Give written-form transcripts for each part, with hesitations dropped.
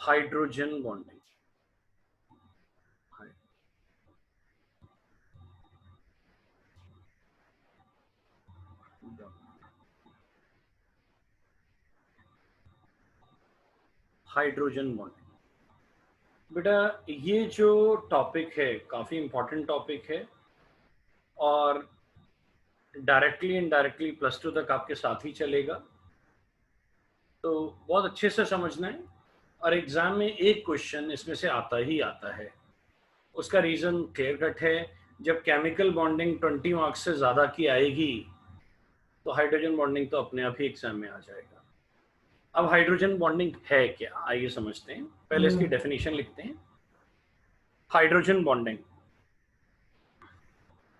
Hydrogen bonding. Hydrogen bonding बेटा, ये जो टॉपिक है काफी इंपॉर्टेंट टॉपिक है और डायरेक्टली इनडायरेक्टली प्लस टू तक आपके साथ ही चलेगा, तो बहुत अच्छे से समझना है। और एग्जाम में एक क्वेश्चन इसमें से आता ही आता है। उसका रीजन क्लियर कट है। जब केमिकल बॉन्डिंग 20 मार्क्स से ज्यादा की आएगी तो हाइड्रोजन बॉन्डिंग तो अपने आप ही एग्जाम में आ जाएगा। अब हाइड्रोजन बॉन्डिंग है क्या, आइए समझते हैं। पहले इसकी डेफिनेशन लिखते हैं। Hydrogen bonding,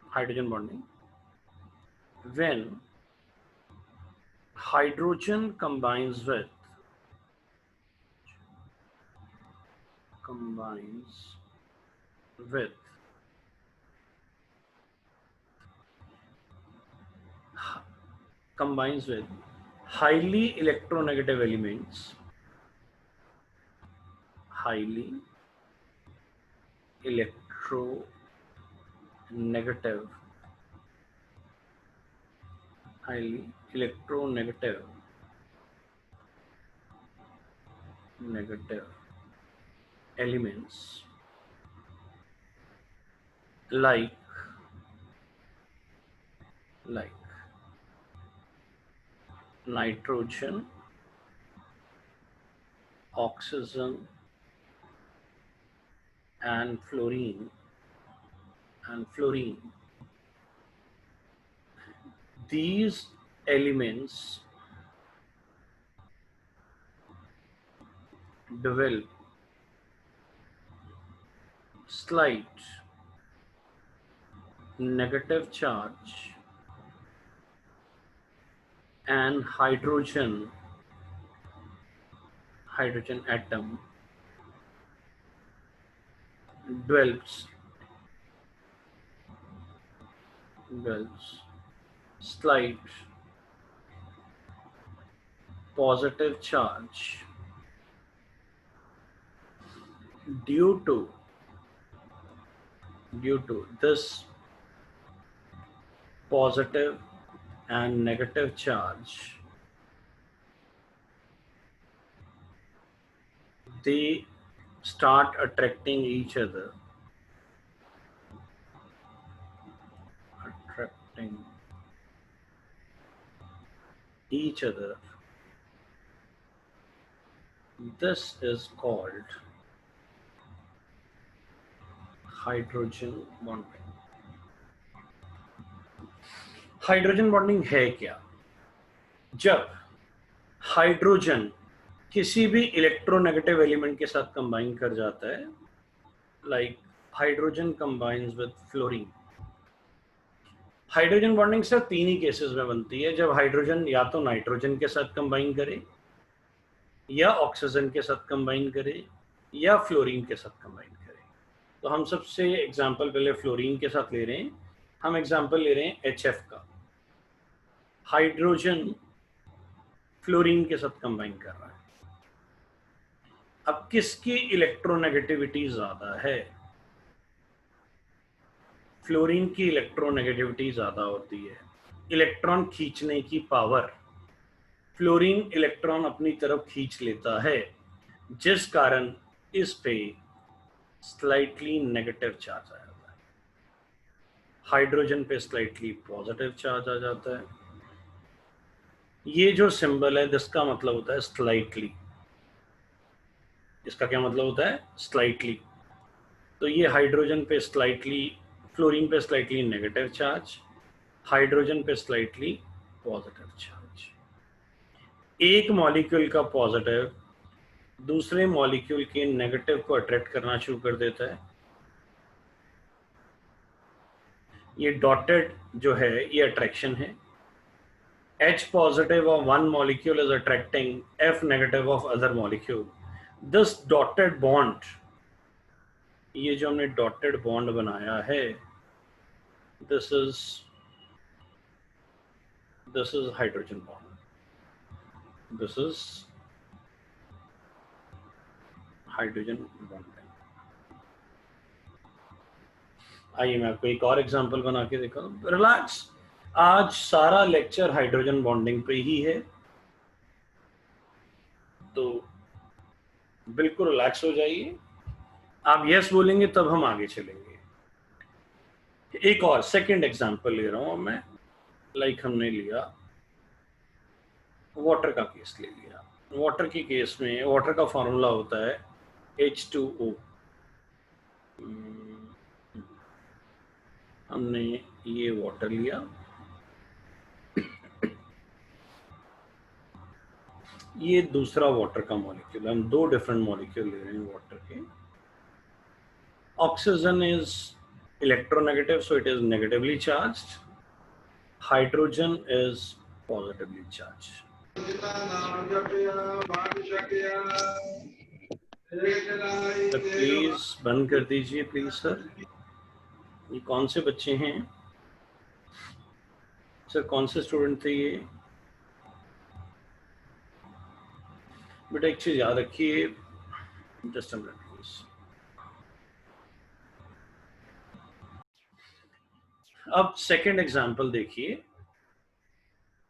hydrogen bonding when hydrogen combines with highly electronegative elements, highly electronegative highly electronegative negative elements like nitrogen, oxygen and fluorine these elements develop slight negative charge and hydrogen atom develops slight positive charge due to this positive and negative charge they start attracting each other this is called hydrogen bonding. Hydrogen bonding है क्या? जब hydrogen किसी भी electronegative element के साथ combine कर जाता है, like hydrogen combines with fluorine. Hydrogen bonding सिर्फ तीन ही केसेस में बनती है, जब हाइड्रोजन या तो नाइट्रोजन के साथ कंबाइन करे, या ऑक्सीजन के साथ कंबाइन करे, या फ्लोरीन के साथ कंबाइन करे। तो हम सबसे एग्जांपल पहले फ्लोरीन के साथ ले रहे हैं। हम एग्जांपल ले रहे हैं HF का। हाइड्रोजन फ्लोरीन के साथ कंबाइन कर रहा है। अब किसकी इलेक्ट्रोनेगेटिविटी ज्यादा है? फ्लोरीन की इलेक्ट्रोनेगेटिविटी ज्यादा होती है। इलेक्ट्रॉन खींचने की पावर, फ्लोरीन इलेक्ट्रॉन अपनी तरफ खींच लेता है, जिस कारण इस पे स्लाइटली नेगेटिव चार्ज आ जाता है। हाइड्रोजन पे स्लाइटली पॉजिटिव चार्ज आ जाता है। ये जो सिंबल है जिसका मतलब होता है स्लाइटली, इसका क्या मतलब होता है? स्लाइटली। तो ये हाइड्रोजन पे स्लाइटली, फ्लोरीन पे स्लाइटली नेगेटिव चार्ज, हाइड्रोजन पे स्लाइटली पॉजिटिव चार्ज। एक मॉलिक्यूल का पॉजिटिव दूसरे मॉलिक्यूल के नेगेटिव को अट्रैक्ट करना शुरू कर देता है। ये डॉटेड जो है ये अट्रैक्शन है। H positive of one molecule is attracting F negative of other molecule. This dotted bond, ये जो हमने डॉटेड बॉन्ड बनाया है, this is hydrogen bond. This is hydrogen bonding. आइए मैं आपको एक और एग्जांपल बना के देखा। रिलैक्स, आज सारा लेक्चर हाइड्रोजन बॉन्डिंग पे ही है, तो बिल्कुल रिलैक्स हो जाइए। आप यस बोलेंगे तब हम आगे चलेंगे। एक और सेकंड एग्जांपल ले रहा हूं मैं। लाइक हमने लिया वाटर का केस ले लिया। वाटर के केस में वाटर का फॉर्मूला होता है H2O। हमने ये वाटर लिया, ये दूसरा वाटर का मॉलिक्यूल, हम दो डिफरेंट मॉलिक्यूल ले रहे हैं वाटर के। Oxygen is electronegative, so it is negatively charged. Hydrogen is positively charged. तो प्लीज बंद कर दीजिए प्लीज सर। ये कौन से बच्चे हैं सर, कौन से स्टूडेंट थे ये? बेटा एक चीज याद रखिए, जस्ट अ मिनट प्लीज। अब सेकंड एग्जांपल देखिए।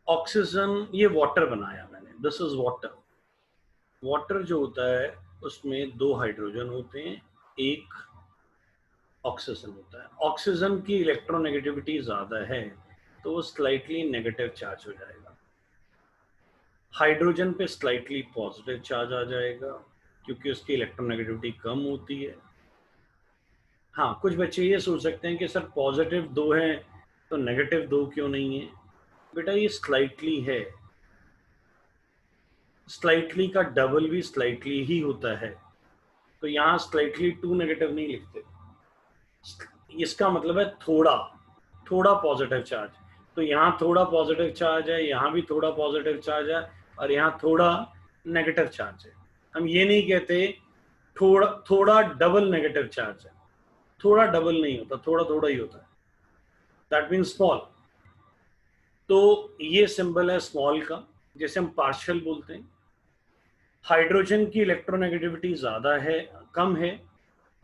ऑक्सीजन, ये वाटर बनाया मैंने, दिस इज वाटर। वाटर जो होता है उसमें दो हाइड्रोजन होते हैं, एक ऑक्सीजन होता है। ऑक्सीजन की इलेक्ट्रोनेगेटिविटी ज्यादा है तो वो स्लाइटली नेगेटिव चार्ज हो जाएगा। हाइड्रोजन पे स्लाइटली पॉजिटिव चार्ज आ जाएगा क्योंकि उसकी इलेक्ट्रोनेगेटिविटी कम होती है। हाँ, कुछ बच्चे ये सोच सकते हैं कि सर पॉजिटिव 2 है तो नेगेटिव 2 क्यों नहीं है? बेटा ये स्लाइटली है, स्लाइटली का डबल भी स्लाइटली ही होता है, तो यहाँ स्लाइटली 2 नेगेटिव नहीं लिखते। इसका मतलब है थोड़ा थोड़ा पॉजिटिव चार्ज। तो यहाँ थोड़ा पॉजिटिव चार्ज है, यहाँ भी थोड़ा पॉजिटिव चार्ज है, और यहाँ थोड़ा नेगेटिव चार्ज है। हम ये नहीं कहते थोड़ा थोड़ा डबल नेगेटिव चार्ज है, थोड़ा डबल नहीं होता, थोड़ा थोड़ा ही होता है, दैट मीन्स स्मॉल। तो ये सिंबल है स्मॉल का, जैसे हम पार्शियल बोलते हैं। हाइड्रोजन की इलेक्ट्रोनेगेटिविटी ज्यादा है, कम है,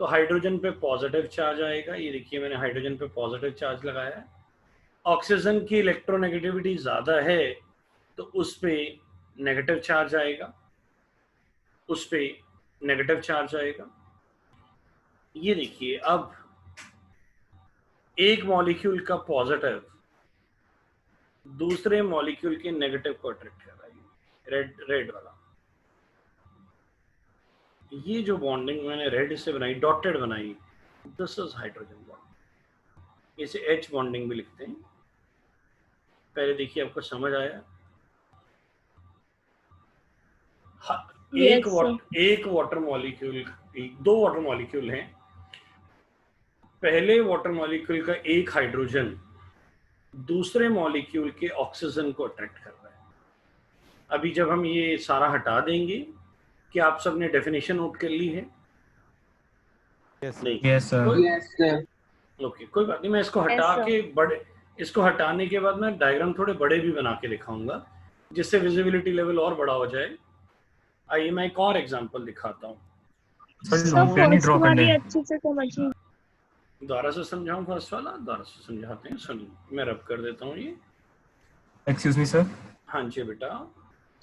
तो हाइड्रोजन पे पॉजिटिव चार्ज आएगा। ये देखिए मैंने हाइड्रोजन पे पॉजिटिव चार्ज लगाया है। ऑक्सीजन की इलेक्ट्रोनेगेटिविटी ज्यादा है तो उस पे नेगेटिव चार्ज आएगा, उस पे नेगेटिव चार्ज आएगा। ये देखिए, अब एक मॉलिक्यूल का पॉजिटिव दूसरे मॉलिक्यूल के नेगेटिव को अट्रैक्ट कर रहा है, रेड वाला। ये जो बॉन्डिंग मैंने रेड से बनाई, डॉटेड बनाई, दिस इज हाइड्रोजन बॉन्ड। इसे H बॉन्डिंग भी लिखते हैं। पहले देखिए आपको समझ आया? एक वाटर मॉलिक्यूल, दो वाटर मॉलिक्यूल हैं। पहले वाटर मॉलिक्यूल का एक हाइड्रोजन दूसरे मॉलिक्यूल के ऑक्सीजन को अट्रैक्ट कर रहा है। अभी जब हम ये सारा हटा देंगे, क्या आप सबने डेफिनेशन नोट कर ली है? Yes, sir. ओके, कोई बात नहीं। मैं इसको हटा के इसको हटाने के बाद मैं डायग्राम थोड़े बड़े भी बना के दिखाऊंगा जिससे विजिबिलिटी लेवल और बड़ा हो जाए। आइए मैं एक और एग्जांपल दिखाता हूँ। दोबारा से समझाऊं फर्स्ट वाला? दोबारा से समझाते हैं, सुनिए। मैं रब कर देता हूँ ये। Excuse me sir. हाँ जी बेटा।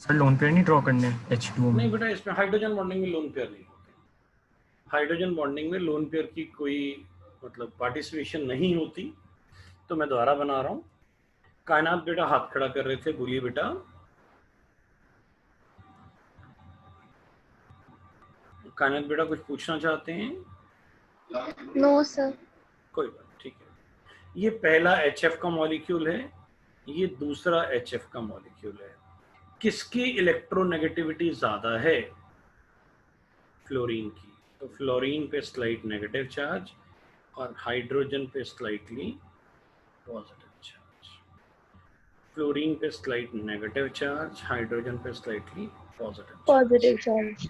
सर लोन पेयर नहीं ड्रॉ करने H2O में? नहीं बेटा, इसमें हाइड्रोजन बॉन्डिंग में लोन पेयर नहीं होते। हाइड्रोजन बॉन्डिंग में लोन पेयर की कोई मतलब पार्टिसिपेशन नहीं होती। तो मैं दोबारा बना रहा हूँ। कायनात बेटा हाथ खड़ा कर रहे थे, बोलिए बेटा। कायनात बेटा कुछ पूछना चाहते हैं? No sir. कोई बात, ठीक है। ये पहला HF का मॉलिक्यूल है, ये दूसरा HF का मॉलिक्यूल है। किसकी इलेक्ट्रोनेगेटिविटी ज्यादा है? फ्लोरीन की। तो फ्लोरीन पे स्लाइट नेगेटिव चार्ज और हाइड्रोजन पे स्लाइटली पॉजिटिव चार्ज। फ्लोरीन पे स्लाइट नेगेटिव चार्ज, हाइड्रोजन पे स्लाइटली पॉजिटिव चार्ज।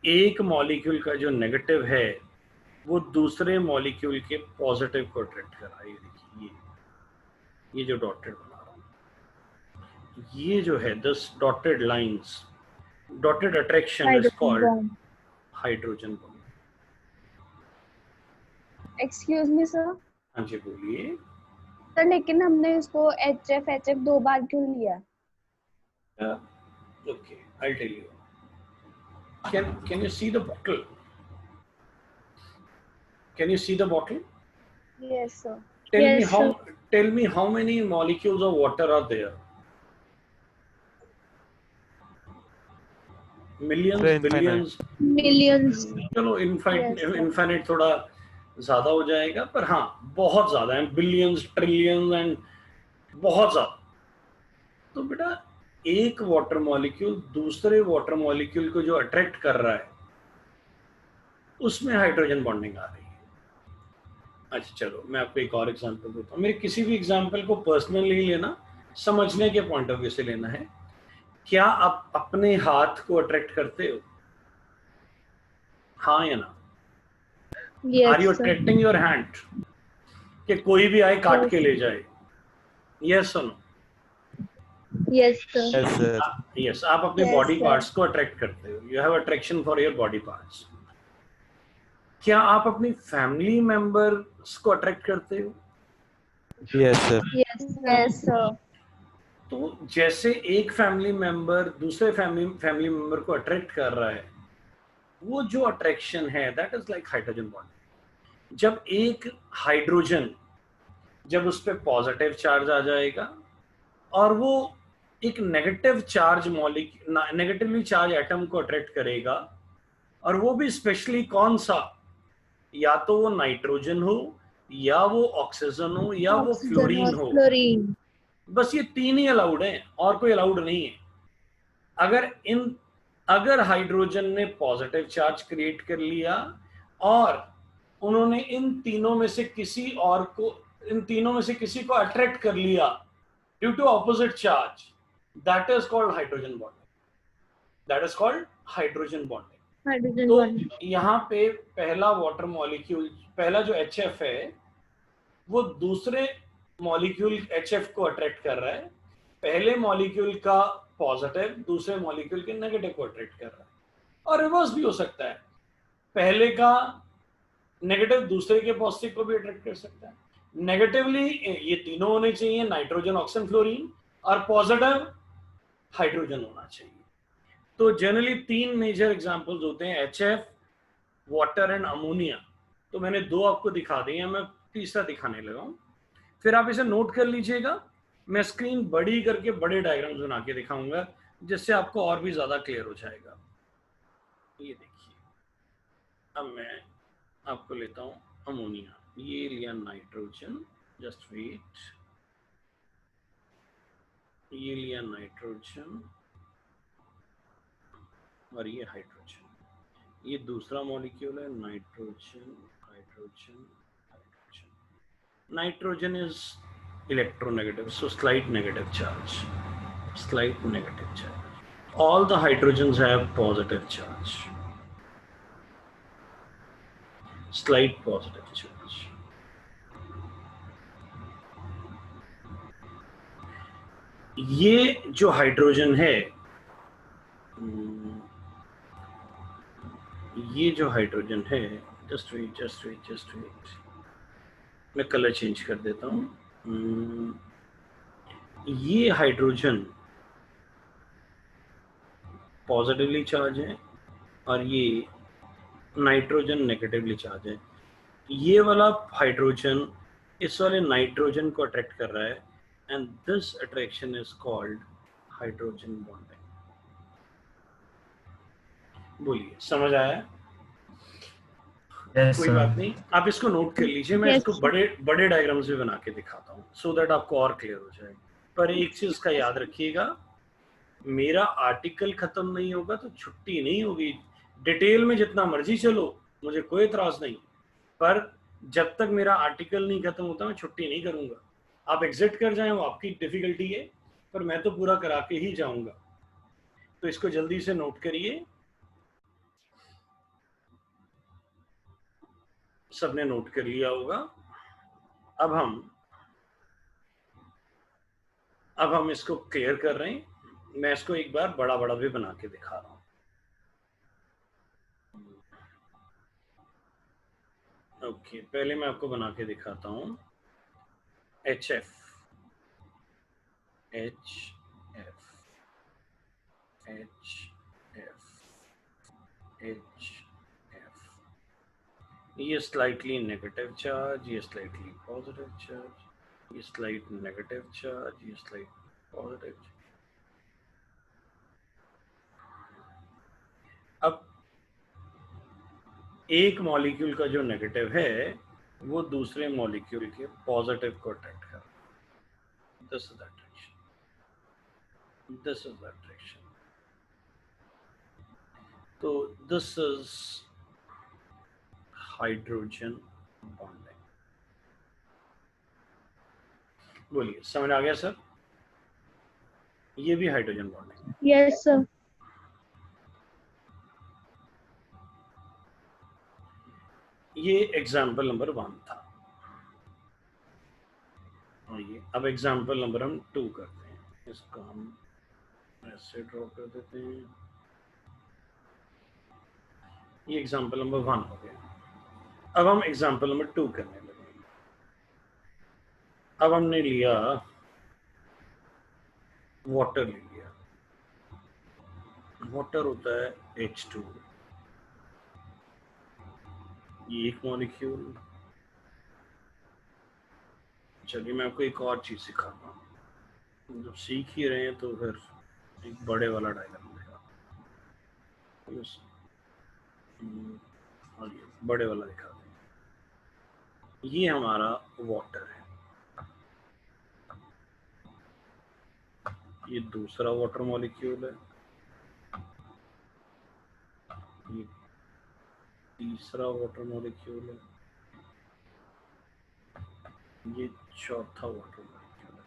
एक मॉलिक्यूल का जो नेगेटिव है वो दूसरे मॉलिक्यूल के पॉजिटिव को अट्रैक्ट कर रहा है। ये देखिए, ये जो डॉटेड बना रहा हूँ, ये जो है this dotted lines, dotted attraction is called hydrogen bond. Excuse me sir. हाँ जी बोलिए। सर लेकिन हमने इसको HF दो बार क्यों लिया? Okay, I'll tell you. Can you see the bottle? Can you see the bottle? Yes sir. Tell me Yes sir. tell me how many molecules of water are there? Millions, billions, Millions. चलो Yes sir. Infinite थोड़ा ज्यादा हो जाएगा, पर हाँ बहुत ज्यादा है, बिलियंस, ट्रिलियंस एंड बहुत ज्यादा। तो बेटा एक वाटर मॉलिक्यूल दूसरे वाटर मॉलिक्यूल को जो अट्रैक्ट कर रहा है उसमें हाइड्रोजन बॉन्डिंग आ रही है। अच्छा चलो मैं आपको एक और एग्जांपल देता हूँ। मेरे किसी भी एग्जांपल को पर्सनली लेना, समझने के पॉइंट ऑफ व्यू से लेना है। क्या आप अपने हाथ को अट्रैक्ट करते हो? हाँ या ना? Yes are you sir. Attracting your hand कि कोई भी आए काट Yes. के ले जाए? यस और no? Yes sir. Yes, sir. Yes, आप अपने Yes, बॉडी sir. पार्ट्स को अट्रैक्ट करते हो। You have attraction for your body parts. क्या आप अपनी फैमिली मेंबर्स को अट्रैक्ट करते हो? Yes, sir. Yes. Yes sir. तो जैसे एक फैमिली मेंबर दूसरे फैमिली मेंबर को अट्रैक्ट कर रहा है, वो जो अट्रैक्शन है that is like hydrogen bond. जब एक हाइड्रोजन, जब उस पर पॉजिटिव चार्ज आ जाएगा और वो एक negative charge negatively charge atom को अट्रैक्ट करेगा, और वो भी स्पेशली कौन सा, या तो वो नाइट्रोजन हो, या वो ऑक्सीजन हो, या वो Oxygen फ्लोरीन or हो। fluorine. बस ये तीन ही अलाउड हैं और कोई अलाउड नहीं है। अगर हाइड्रोजन ने पॉजिटिव चार्ज क्रिएट कर लिया और उन्होंने इन तीनों में से किसी को अट्रैक्ट कर लिया due to opposite charge, that is called hydrogen bonding. That is called hydrogen bonding. Hydrogen तो bond. यहाँ पे पहला वाटर मॉलिक्यूल, पहला जो HF है, वो दूसरे मॉलिक्यूल HF को अट्रैक्ट कर रहा है। पहले मॉलिक्यूल का पॉजिटिव दूसरे मॉलिक्यूल के नेगेटिव को अट्रैक्ट कर रहा है, और रिवर्स भी हो सकता है, पहले का नेगेटिव दूसरे के पॉजिटिव को भी अट्रैक्ट कर सकता है। नेगेटिवली ये तीनों होने चाहिए, नाइट्रोजन, ऑक्सीजन, फ्लोरीन, और पॉजिटिव हाइड्रोजन होना चाहिए। तो जनरली तीन मेजर एग्जांपल्स होते हैं, HF, वाटर एंड अमोनिया। तो मैंने दो आपको दिखा दिए हैं, मैं तीसरा दिखाने लगा हूं, फिर आप इसे नोट कर लीजिएगा। मैं स्क्रीन बड़ी करके बड़े डायग्राम्स बना के दिखाऊंगा जिससे आपको और भी ज्यादा क्लियर हो जाएगा। ये देखिए, अब मैं आपको लेता हूं अमोनिया, ये लिया नाइट्रोजन, जस्ट वेट, ये लिया नाइट्रोजन और ये हाइड्रोजन। ये दूसरा मॉलिक्यूल है, nitrogen, hydrogen, hydrogen. Nitrogen is electronegative, so slight negative charge, slight negative charge. All the hydrogens have positive charge, slight positive charge. ये जो हाइड्रोजन है, ये जो हाइड्रोजन है, जस्ट वेट, मैं कलर चेंज कर देता हूँ। ये हाइड्रोजन पॉजिटिवली चार्ज है और ये नाइट्रोजन नेगेटिवली चार्ज है। ये वाला हाइड्रोजन इस वाले नाइट्रोजन को अट्रैक्ट कर रहा है, and this attraction is called hydrogen bonding. बोलिए, समझ आया? Yes, कोई sir. बात नहीं, आप इसको नोट कर लीजिए। मैं Yes, इसको बड़े डायग्राम्स भी बना के दिखाता हूँ सो दैट आपको और क्लियर हो जाए। पर एक चीज का याद रखिएगा, मेरा आर्टिकल खत्म नहीं होगा तो छुट्टी नहीं होगी। डिटेल में जितना मर्जी चलो, मुझे कोई एतराज नहीं, पर जब तक मेरा आर्टिकल नहीं खत्म होता मैं छुट्टी नहीं करूंगा। आप एग्जिट कर जाएं वो आपकी डिफिकल्टी है, पर मैं तो पूरा करा के ही जाऊंगा। तो इसको जल्दी से नोट करिए। सबने नोट कर लिया होगा। अब हम इसको क्लियर कर रहे हैं। मैं इसको एक बार बड़ा भी बना के दिखा रहा हूं। ओके, पहले मैं आपको बना के दिखाता हूँ। HF HF HF HF, ये स्लाइटली नेगेटिव चार्ज, ये स्लाइटली पॉजिटिव चार्ज, ये स्लाइट नेगेटिव चार्ज, ये स्लाइट पॉजिटिव चार्ज। अब एक मॉलिक्यूल का जो नेगेटिव है वो दूसरे मॉलिक्यूल के पॉजिटिव को अट्रैक्ट कर रहा है। This is attraction, this is attraction. तो दिस इज हाइड्रोजन बॉन्डिंग। बोलिए, समझ आ गया सर? ये भी हाइड्रोजन बॉन्डिंग। Yes sir. ये एग्जाम्पल नंबर 1 था। आइए अब एग्जाम्पल नंबर हम 2 करते हैं। इसको हम ऐसे ड्रॉ कर देते हैं। ये एग्जाम्पल नंबर 1 हो गया। अब हम एग्जाम्पल नंबर 2 करने लगे। अब हमने लिया वाटर, ले लिया। वाटर होता है H2, ये एक मॉलिक्यूल। चलिए मैं आपको एक और चीज सिखाता हूँ। जब सीख ही रहे हैं तो फिर एक बड़े वाला डायग्राम दिखा। और ये बड़े वाला दिखा दें। ये हमारा वाटर है, ये दूसरा वाटर मॉलिक्यूल है, ये तीसरा वाटर मॉलिक्यूल है, ये चौथा वाटर मॉलिक्यूल है।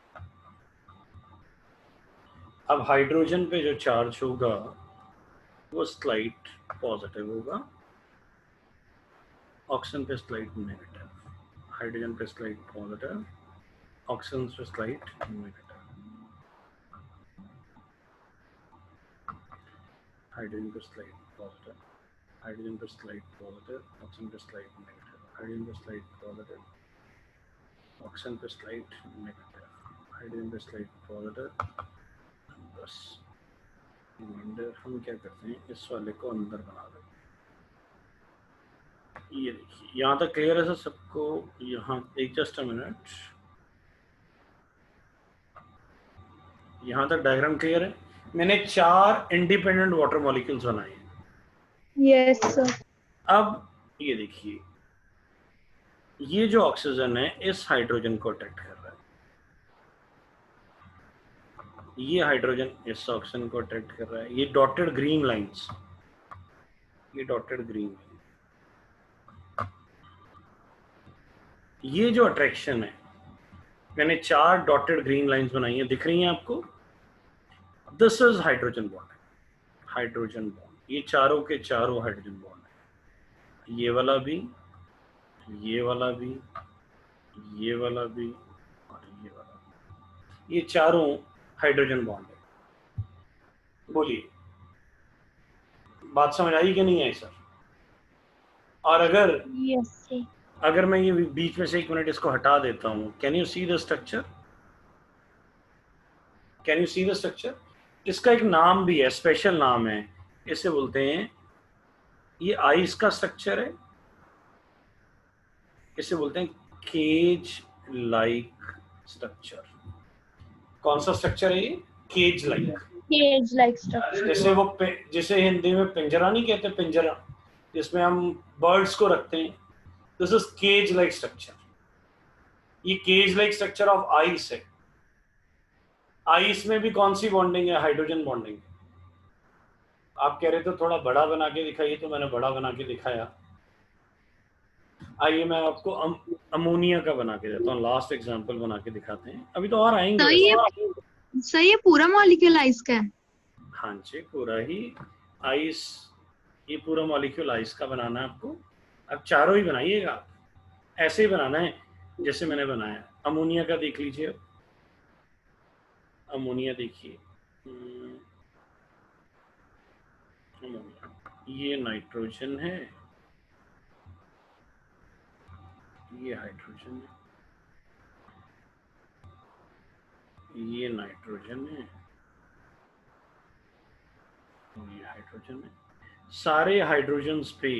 अब हाइड्रोजन पे जो चार्ज होगा वो स्लाइट पॉजिटिव होगा, ऑक्सीजन पे स्लाइट नेगेटिव, हाइड्रोजन पे स्लाइट पॉजिटिव, ऑक्सीजन पे स्लाइट नेगेटिव, हाइड्रोजन पे स्लाइट पॉजिटिव, हाइड्रोजन पे स्लाइट पॉजिटिव, ऑक्सीजन पे स्लाइट नेगेटिव, हाइड्रोजन पे स्लाइट पॉजिटिव, ऑक्सीजन पे स्लाइट नेगेटिव, हाइड्रोजन पे स्लाइट पॉजिटिव। बस रिमाइंडर हम क्या करते हैं, इस वाले को अंदर बना देते हैं। ये देखिए, यहाँ तक क्लियर है सर सबको? यहाँ एक जस्ट अ मिनट, यहाँ तक डायग्राम क्लियर है? मैंने 4 इंडिपेंडेंट वाटर मॉलिक्यूल्स बनाए हैं। Yes sir. अब ये देखिए, ये जो ऑक्सीजन है इस हाइड्रोजन को अट्रैक्ट कर रहा है, ये हाइड्रोजन इस ऑक्सीजन को अट्रैक्ट कर रहा है। ये डॉटेड ग्रीन लाइंस, ये डॉटेड ग्रीन, ये जो अट्रैक्शन है, मैंने 4 डॉटेड ग्रीन लाइंस बनाई हैं, दिख रही हैं आपको? This is hydrogen bond, hydrogen bond. ये चारों के चारों हाइड्रोजन बॉन्ड है। ये वाला भी, ये वाला भी, ये वाला भी और ये वाला भी, ये चारों हाइड्रोजन बॉन्ड है। बोलिए, बात समझ आई कि नहीं आई सर? और अगर यस सर। अगर मैं ये बीच में से 1 मिनट इसको हटा देता हूँ, can you see the structure? Can you see the structure? इसका एक नाम भी है, स्पेशल नाम है, इसे बोलते हैं, ये आइस का स्ट्रक्चर है, इसे बोलते हैं केज लाइक स्ट्रक्चर। कौन सा स्ट्रक्चर है ये? Cage like. Cage like structure. जैसे वो जैसे हिंदी में पिंजरा नहीं कहते, पिंजरा जिसमें हम बर्ड्स को रखते हैं, this is cage like structure. ये cage like structure of ice है। आइस में भी कौन सी बॉन्डिंग है? Hydrogen bonding. आप कह रहे थे थोड़ा बड़ा बना के दिखाइए, तो मैंने बड़ा बना के दिखाया। आइए मैं आपको अमोनिया का बना के देता हूँ, लास्ट एग्जांपल बना के दिखाते हैं। अभी तो और आएंगे। सर ये पूरा मॉलिक्यूल आइस का है? हाँ जी, पूरा ही आइस, ये पूरा मॉलिक्यूल आइस का बनाना है आपको। अब चारों ही बनाइएगा, ऐसे ही बनाना है जैसे मैंने बनाया। अमोनिया का देख लीजिए, अमोनिया देखिए, अमोनिया, ये नाइट्रोजन है, ये हाइड्रोजन है, ये नाइट्रोजन है, ये हाइड्रोजन है। सारे हाइड्रोजन्स पे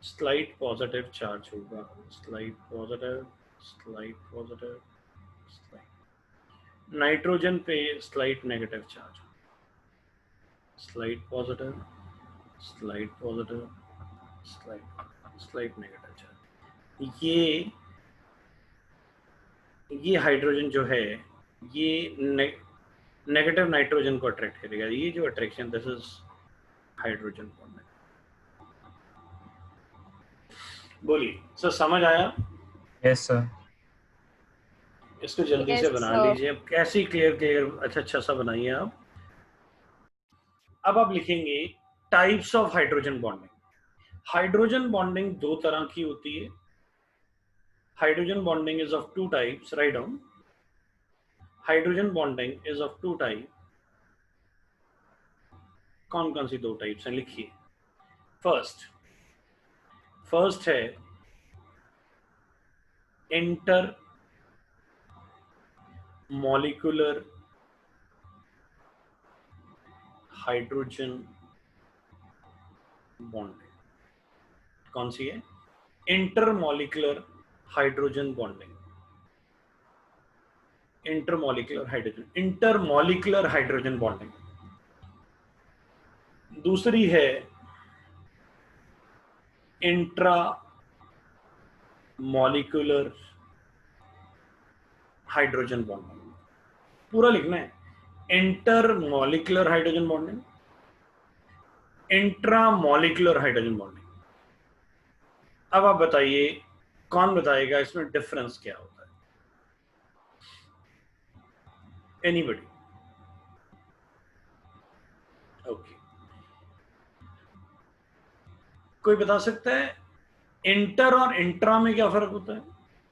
स्लाइट पॉजिटिव चार्ज होगा, slight positive, slight positive, slight. Nitrogen पे slight negative charge, slight positive, slight positive, slight negative charge. ये हाइड्रोजन जो है ये नेगेटिव नाइट्रोजन को अट्रैक्ट करेगा। ये जो attraction, this is hydrogen bond. बोलिए सर, समझ आया? Yes sir. इसको जल्दी से बना लीजिए। अब कैसे क्लियर अच्छा सा बनाइए आप। अब आप लिखेंगे types of hydrogen bonding. Hydrogen bonding दो तरह की होती है। Hydrogen bonding is of two types, right down. Hydrogen bonding is of two type. कौन कौन सी दो टाइप्स हैं, लिखिए। फर्स्ट है इंटर मॉलिक्यूलर हाइड्रोजन बॉन्डिंग। कौन सी है? Intermolecular hydrogen bonding. Intermolecular hydrogen bonding. दूसरी है इंट्रा मॉलिक्यूलर हाइड्रोजन बॉन्डिंग। पूरा लिखना है, inter molecular hydrogen bonding, intra molecular hydrogen bonding. अब आप बताइए, कौन बताएगा इसमें डिफरेंस क्या होता है? एनीबडी? ओके, कोई बता सकता है इंटर और इंट्रा में क्या फर्क होता है?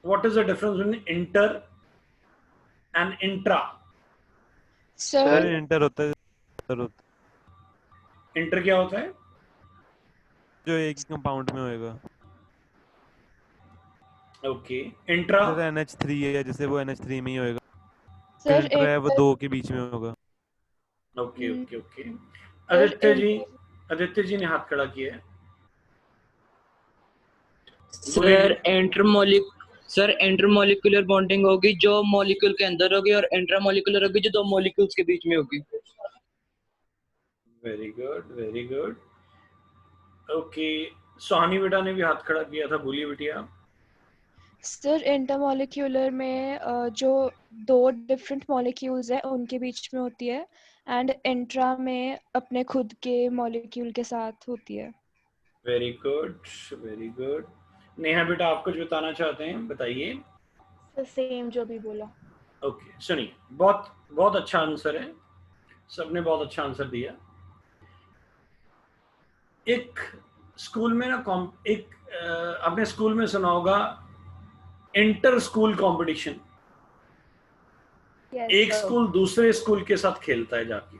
What is the difference between inter and intra? Sir inter होता है, इंटर क्या होता है? जो एक ही कंपाउंड में होएगा। Okay, intra? जैसे NH3 है, जैसे वो NH3 में ही होएगा। सर इंटर है वो दो के बीच में होगा। Okay okay okay. Sir Aditya ji ने हाथ खड़ा किया है। सर इंटरमॉलिक्यूलर बॉन्डिंग होगी जो मॉलिक्यूल के अंदर होगी, और इंट्रामॉलिक्यूलर होगी जो दो मॉलिक्यूल्स के बीच में होगी। Very good, very good. Okay, Sohani बेटा ने भी हाथ खड़ा किया था, बोलिए बेटिया। सर इंटरमॉलिक्यूलर में जो दो डिफरेंट मॉलिक्यूल्स हैं उनके बीच में होती है, एंड इंट्रा में अपने खुद के मॉलिक्यूल के साथ होती है। Very good, very good. Neha बेटा, आप कुछ बताना चाहते हैं, बताइए। सेम जो भी बोला। ओके, सुनिए, बहुत बहुत अच्छा आंसर है, सबने बहुत अच्छा आंसर दिया। एक स्कूल में ना अपने स्कूल में सुना होगा इंटर स्कूल कंपटीशन। एक स्कूल दूसरे स्कूल के साथ खेलता है जाके।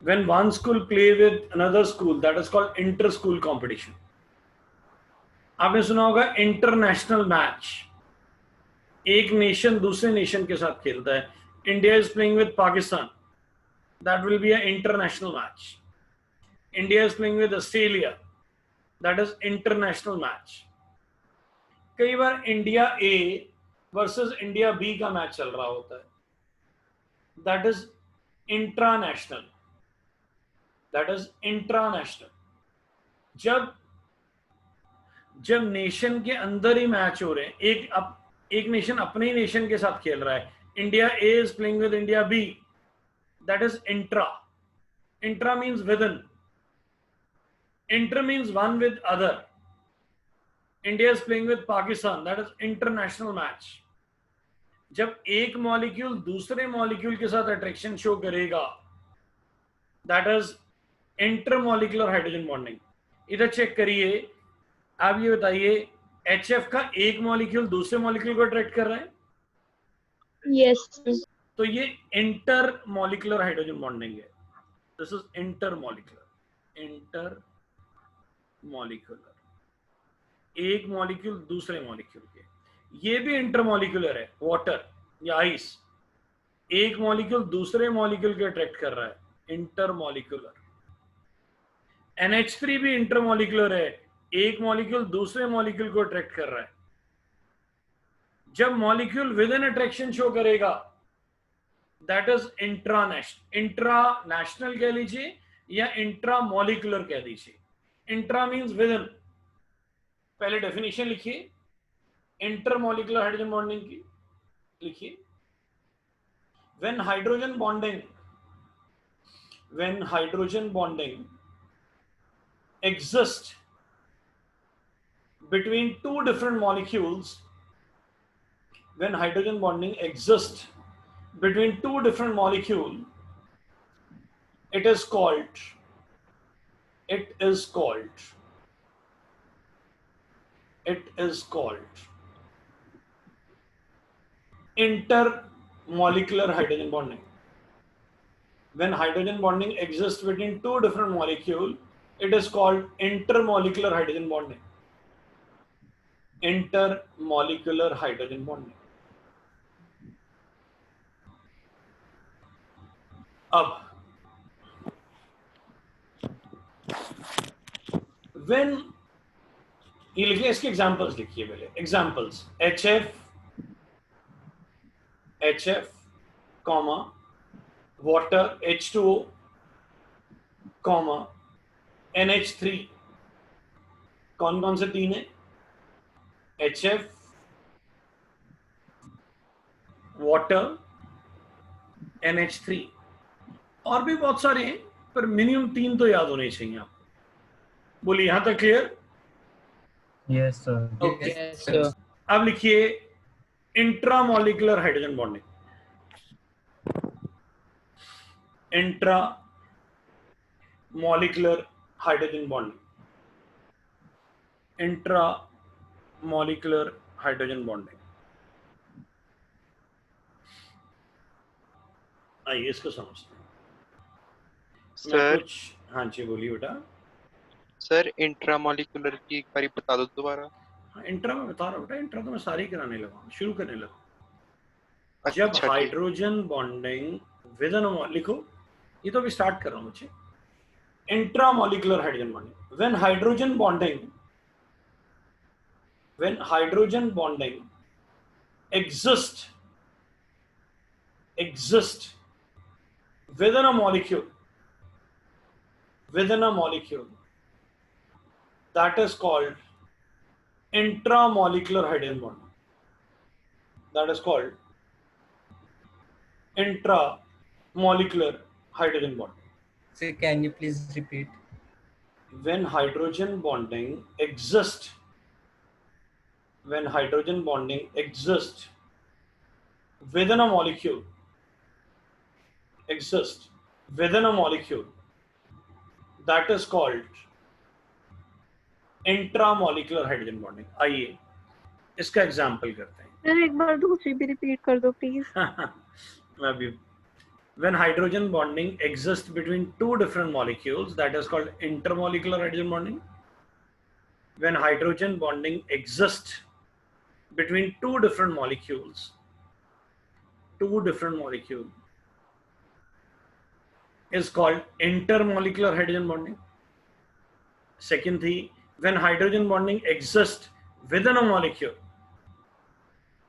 When one school play with another school, that is called inter school competition. आपने सुना होगा इंटरनेशनल मैच। एक नेशन दूसरे नेशन के साथ खेलता है। India is playing with Pakistan, that will be a international match. India is playing with Australia, that is international match. कई बार India A versus India B का मैच चल रहा होता है, that is intranational, that is intranational. जब nation के अंदर ही मैच हो रहे हैं, एक नेशन अपने ही नेशन के साथ खेल रहा है, India A is playing with India B, that is intra. Intra means within, inter means one with other. India is playing with Pakistan, that is international match. जब एक मॉलिक्यूल दूसरे मॉलिक्यूल के साथ अट्रैक्शन शो करेगा, दैट इज intermolecular hydrogen bonding. इधर check करिए, आप ये बताइए HF का एक मॉलिक्यूल दूसरे मॉलिक्यूल को अट्रैक्ट कर रहा है? यस। तो ये इंटर मॉलिक्यूलर हाइड्रोजन बॉन्डिंग है। दिस इज इंटर मॉलिक्यूलर एक मॉलिक्यूल दूसरे मॉलिक्यूल के, ये भी इंटरमॉलिक्यूलर है, वाटर या आइस एक मॉलिक्यूल दूसरे मॉलिक्यूल को अट्रैक्ट कर रहा है, इंटरमॉलिक्यूलर। NH3 भी इंटरमॉलिक्यूलर है, एक मॉलिक्यूल दूसरे मॉलिक्यूल को अट्रैक्ट कर रहा है। जब molecule with in attraction show करेगा दैट इज इंट्रानेशनल कह लीजिए या इंट्रामॉलिक्यूलर कह दीजिए। Intra means with in. पहले डेफिनेशन लिखिए इंटरमॉलिक्यूलर हाइड्रोजन बॉन्डिंग की, लिखिए when hydrogen bonding exists between two different molecules, when hydrogen bonding exists between two different molecules, it is called intermolecular hydrogen bonding. When hydrogen bonding exists between two different molecules, it is called intermolecular hydrogen bonding. Intermolecular hydrogen bonding. अब when ये लिखिए, इसके examples लिखिए पहले। Examples HF, comma water H2O, comma NH3। कौन कौन से तीन है? HF, water, NH3। और भी बहुत सारे हैं पर मिनिमम तीन तो याद होने चाहिए आपको। बोलिए, यहां तक clear? Yes sir. Okay, Yes, sir. अब लिखिए intramolecular hydrogen bonding. Intramolecular hydrogen bonding, intramolecular hydrogen bonding. आइए इसको समझते हैं। सर कुछ, हाँ जी बोलिए बेटा। सर इंट्रामॉलिक्यूलर की एक बारी बता दो दोबारा। इंट्रा में बता रहा हूँ बेटा, इंट्रा तो मैं सारी कराने लगा, शुरू करने लगा। जब अच्छा, हाइड्रोजन बॉन्डिंग विद इन लिखो, ये तो अभी स्टार्ट कर रहा हूँ बच्चे। Intramolecular hydrogen bonding, when hydrogen bonding exist within a molecule, that is called intramolecular hydrogen bond. That is called intramolecular hydrogen bond. So can you please repeat? When hydrogen bonding exists within a molecule, that is called intramolecular hydrogen bonding. आइए इसका example करते हैं। Sir एक बार दूसरी भी repeat कर दो please. अभी when hydrogen bonding exists between two different molecules, that is called intermolecular hydrogen bonding. When hydrogen bonding exists between two different molecules is called intermolecular hydrogen bonding. Second thing, when hydrogen bonding exists within a molecule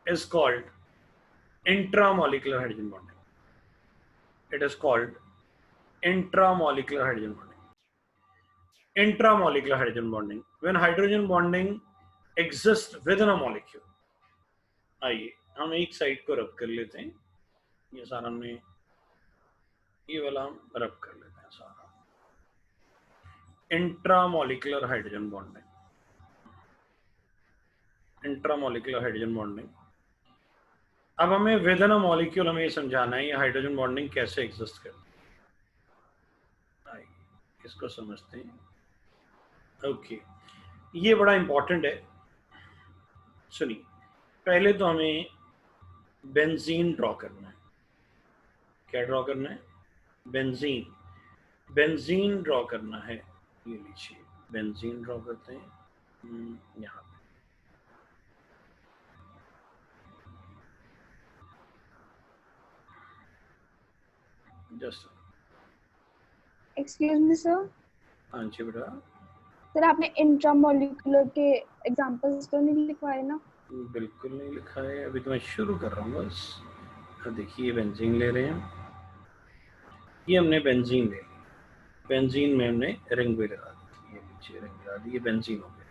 is called intramolecular hydrogen bonding. It is called intramolecular hydrogen bonding. Intramolecular hydrogen bonding, when hydrogen bonding exists within a molecule. आइए हम एक side को रब कर लेते हैं, ये सारा हमने ये वाला हम रब कर लेते हैं सारा। Intramolecular hydrogen bonding, intramolecular hydrogen bonding. अब हमें विद इन अ मॉलिक्यूल हमें ये समझाना है ये हाइड्रोजन बॉन्डिंग कैसे एग्जिस्ट करती है। इसको समझते हैं। ओके, ये बड़ा इंपॉर्टेंट है, सुनिए। पहले तो हमें बेंजीन ड्रॉ करना है। क्या ड्रॉ करना है? बेंजीन ड्रॉ करना है। ये लीजिए बेंजीन ड्रॉ करते हैं यहाँ पे। जस्ट एक्सक्यूज मी सर, हाँ जी बेटा, सर आपने इंट्रामोलिकुलर के एग्जांपल्स तो नहीं लिखवाए ना? बिल्कुल नहीं लिखा है, अभी तो मैं शुरू कर रहा हूँ बस। देखिए बेंजीन ले रहे हैं, ये हमने बेंजीन ले ली, बेंजीन में हमने रिंग भी लगा दी, ये नीचे रिंग लगा दी, ये बेंजीन हो गया।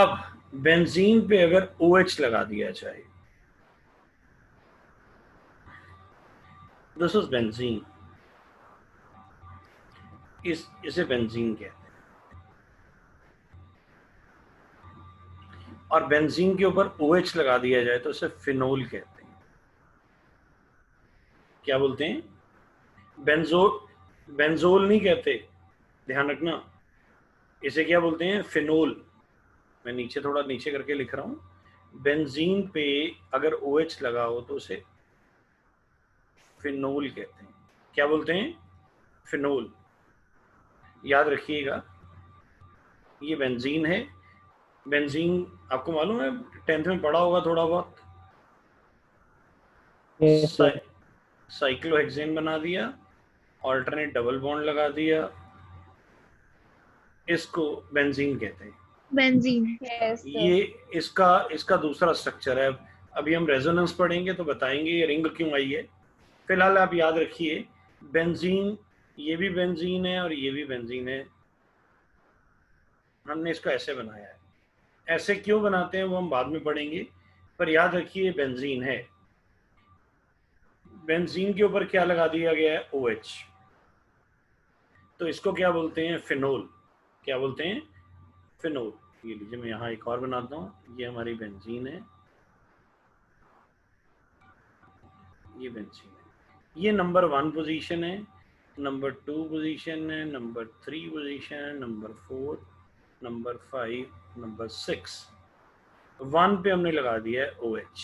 अब बेंजीन पे अगर OH लगा दिया जाए, दिस इज बेंजीन, इसे बेंजीन कहते हैं। और बेंजीन के ऊपर OH लगा दिया जाए तो इसे फिनोल कहते हैं। क्या बोलते हैं? बेंजोल नहीं कहते, ध्यान रखना, इसे क्या बोलते हैं? फिनोल। मैं नीचे थोड़ा नीचे करके लिख रहा हूं, बेंजीन पे अगर OH लगा हो तो उसे फिनोल कहते हैं। क्या बोलते हैं? फिनोल। याद रखिएगा, ये बेंजीन है। बेंजीन आपको मालूम है, 10th में पढ़ा होगा थोड़ा बहुत। साइक्लोहेक्सेन बना दिया, ऑल्टरनेट डबल बॉन्ड लगा दिया, इसको बेंजीन कहते हैं। बेंजीन। ये इसका दूसरा स्ट्रक्चर है। अभी हम रेजोनेंस पढ़ेंगे तो बताएंगे ये रिंग क्यों आई है। फिलहाल आप याद रखिए, बेंजीन, ये भी बेंजीन है और ये भी बेंजीन है। हमने इसको ऐसे बनाया है, ऐसे क्यों बनाते हैं वो हम बाद में पढ़ेंगे, पर याद रखिए बेंजीन है। बेंजीन के ऊपर क्या लगा दिया गया है? OH। तो इसको क्या बोलते हैं? फिनोल। क्या बोलते हैं? फिनोल। ये लीजिए, मैं यहाँ एक और बनाता हूँ, ये हमारी बेंजीन है, ये बेंजीन है। ये नंबर 1 पोजीशन है, नंबर 2 पोजीशन है, नंबर 3 पोजीशन है, नंबर 4, नंबर 5, नंबर 6। 1 पे हमने लगा दिया है OH,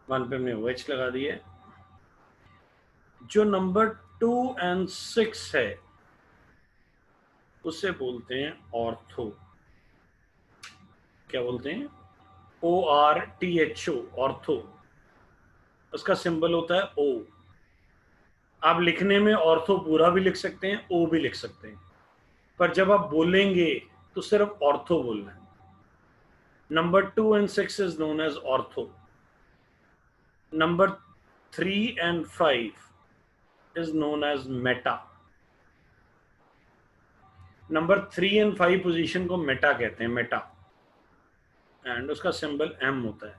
1 पे हमने OH लगा दिया है। जो नंबर 2 और 6 है उसे बोलते हैं ऑर्थो। क्या बोलते हैं? ORTHO, ortho. उसका सिंबल होता है O। आप लिखने में ऑर्थो पूरा भी लिख सकते हैं, O भी लिख सकते हैं, पर जब आप बोलेंगे तो सिर्फ ऑर्थो बोलना है। नंबर 2 और 6 is known as ortho. Number 3 और 5 is known as meta. Number 3 और 5 पोजीशन को मेटा कहते हैं, मेटा, एंड उसका सिंबल M होता है।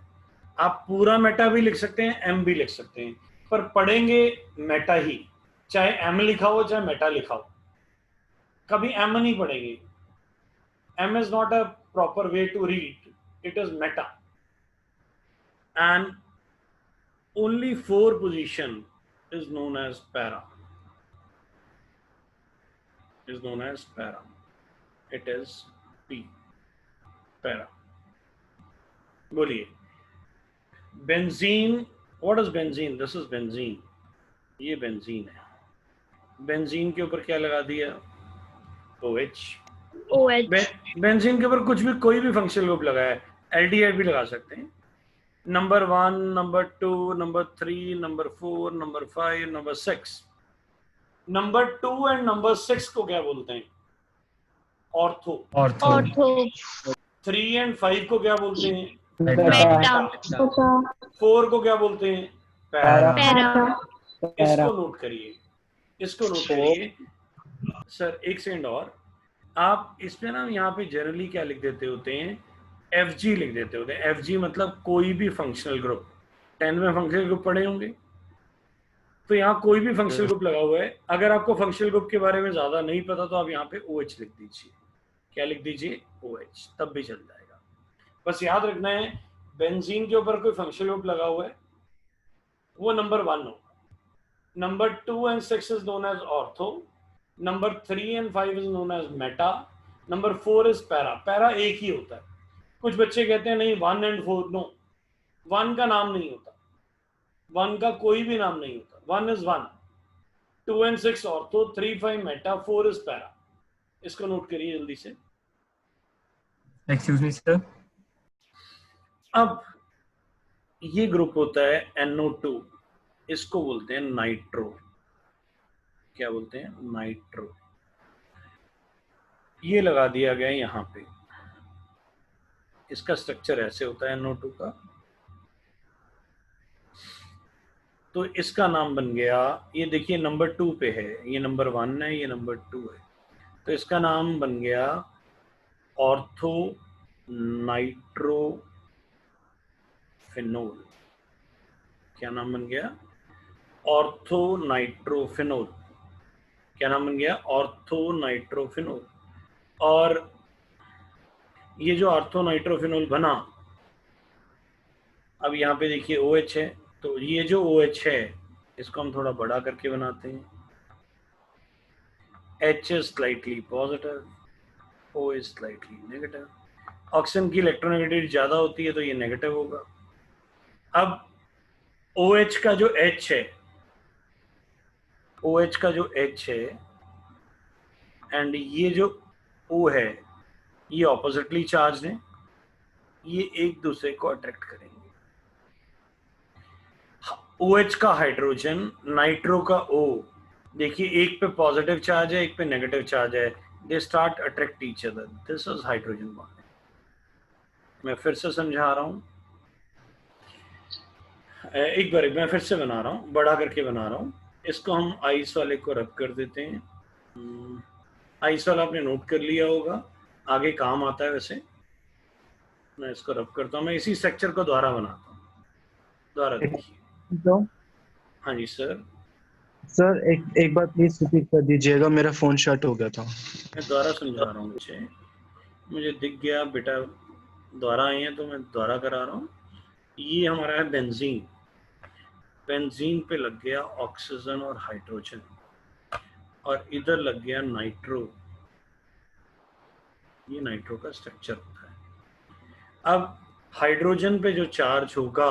आप पूरा मेटा भी लिख सकते हैं, M भी लिख सकते हैं, पर पढ़ेंगे मेटा ही, चाहे M लिखा हो चाहे मेटा लिखा हो, कभी M नहीं पढ़ेंगे। M is not a proper way to read, it is meta, and only 4 position is known as para, is known as para, it is P, para। बोलिए benzene, what is benzene? This is benzene, ये benzene है। Benzene के ऊपर क्या लगा दिया? OH। Benzene के ऊपर कुछ भी, कोई भी फंक्शनल ग्रुप लगाया है, एल्डिहाइड भी लगा सकते हैं। Number 1, number 2, number 3, number 4, number 5, number 6। Number 2 and number 6 को क्या बोलते हैं? ऑर्थो। 3 एंड 5 को क्या बोलते हैं? मेटा। 4 को क्या बोलते हैं? पैरा। इसको नोट करिए, इसको नोट करिए। सर एक सेकंड और, आप इसमें ना यहाँ पे जनरली क्या लिख देते होते हैं? FG लिख देते होते हैं। FG मतलब कोई भी फंक्शनल ग्रुप। 10 में फंक्शनल ग्रुप पढ़े होंगे, तो यहाँ कोई भी फंक्शनल ग्रुप लगा हुआ है। अगर आपको फंक्शनल ग्रुप के बारे में ज्यादा नहीं पता तो आप यहाँ पे OH लिख दीजिए। क्या लिख दीजिए? OH, तब भी चल जाएगा। बस याद रखना है, बेंजीन के ऊपर कोई फंक्शनल ग्रुप लगा हुआ है वो नंबर 1 होगा। Number 2 and 6 is known as ortho. Number 3 and 5 is known as meta. Number 4 is para. para एक ही होता है। कुछ बच्चे कहते हैं नहीं 1 and 4, नो, 1 का नाम नहीं होता, 1 का कोई भी नाम नहीं होता। 1 is 1, 2 and 6 ortho, 3, 5 meta, 4 is para। इसको नोट करिए जल्दी से। एक्सक्यूज मी सर, अब ये ग्रुप होता है NO2, इसको बोलते हैं नाइट्रो। क्या बोलते हैं? नाइट्रो। ये लगा दिया गया यहाँ पे। इसका स्ट्रक्चर ऐसे होता है NO2 का। तो इसका नाम बन गया, ये देखिए नंबर 2 पे है, ये नंबर 1 है, ये नंबर 2 है। तो इसका नाम बन गया ऑर्थो नाइट्रोफिनोल। क्या नाम बन गया? Ortho nitrophenol. क्या नाम बन गया? Ortho nitrophenol. और ये जो ऑर्थो नाइट्रोफिनोल बना, अब यहाँ पे देखिए OH है, तो ये जो OH है इसको हम थोड़ा बड़ा करके बनाते हैं। H is slightly positive, O is slightly negative। Oxygen की इलेक्ट्रोनेगेटिविटी ज़्यादा होती है तो ये नेगेटिव होगा। अब OH का जो H है, OH का जो H है एंड ये जो O है, ये ऑपोजिटली चार्ज हैं, ये एक दूसरे को अट्रैक्ट करेंगे। OH का हाइड्रोजन, नाइट्रो का O, देखिए एक पे पॉजिटिव चार्ज है, एक पे नेगेटिव चार्ज है, they start attract each other, this is hydrogen bonding. मैं फिर से समझा रहा हूँ, एक बार मैं फिर से बना रहा हूँ, बड़ा करके बना रहा हूँ। इसको हम आइस वाले को रब कर देते हैं। आइस वाला आपने नोट कर लिया होगा, आगे काम आता है। वैसे मैं इसको रब करता हूँ, मैं इसी स्ट्रक्चर को दोबारा बनाता हूँ। दोबारा देखिए। हाँ जी सर। सर एक बार प्लीज रिपीट कर दीजिएगा, मेरा फोन शट हो गया था। मैं दोबारा समझा रहा हूँ, मुझे दिख गया बेटा दोबारा आए हैं तो मैं दोबारा करा रहा हूँ। ये हमारा है बेंजीन। बेंजीन पे लग गया ऑक्सीजन और हाइड्रोजन, और इधर लग गया नाइट्रो। ये नाइट्रो का स्ट्रक्चर होता है। अब हाइड्रोजन पे जो चार्ज होगा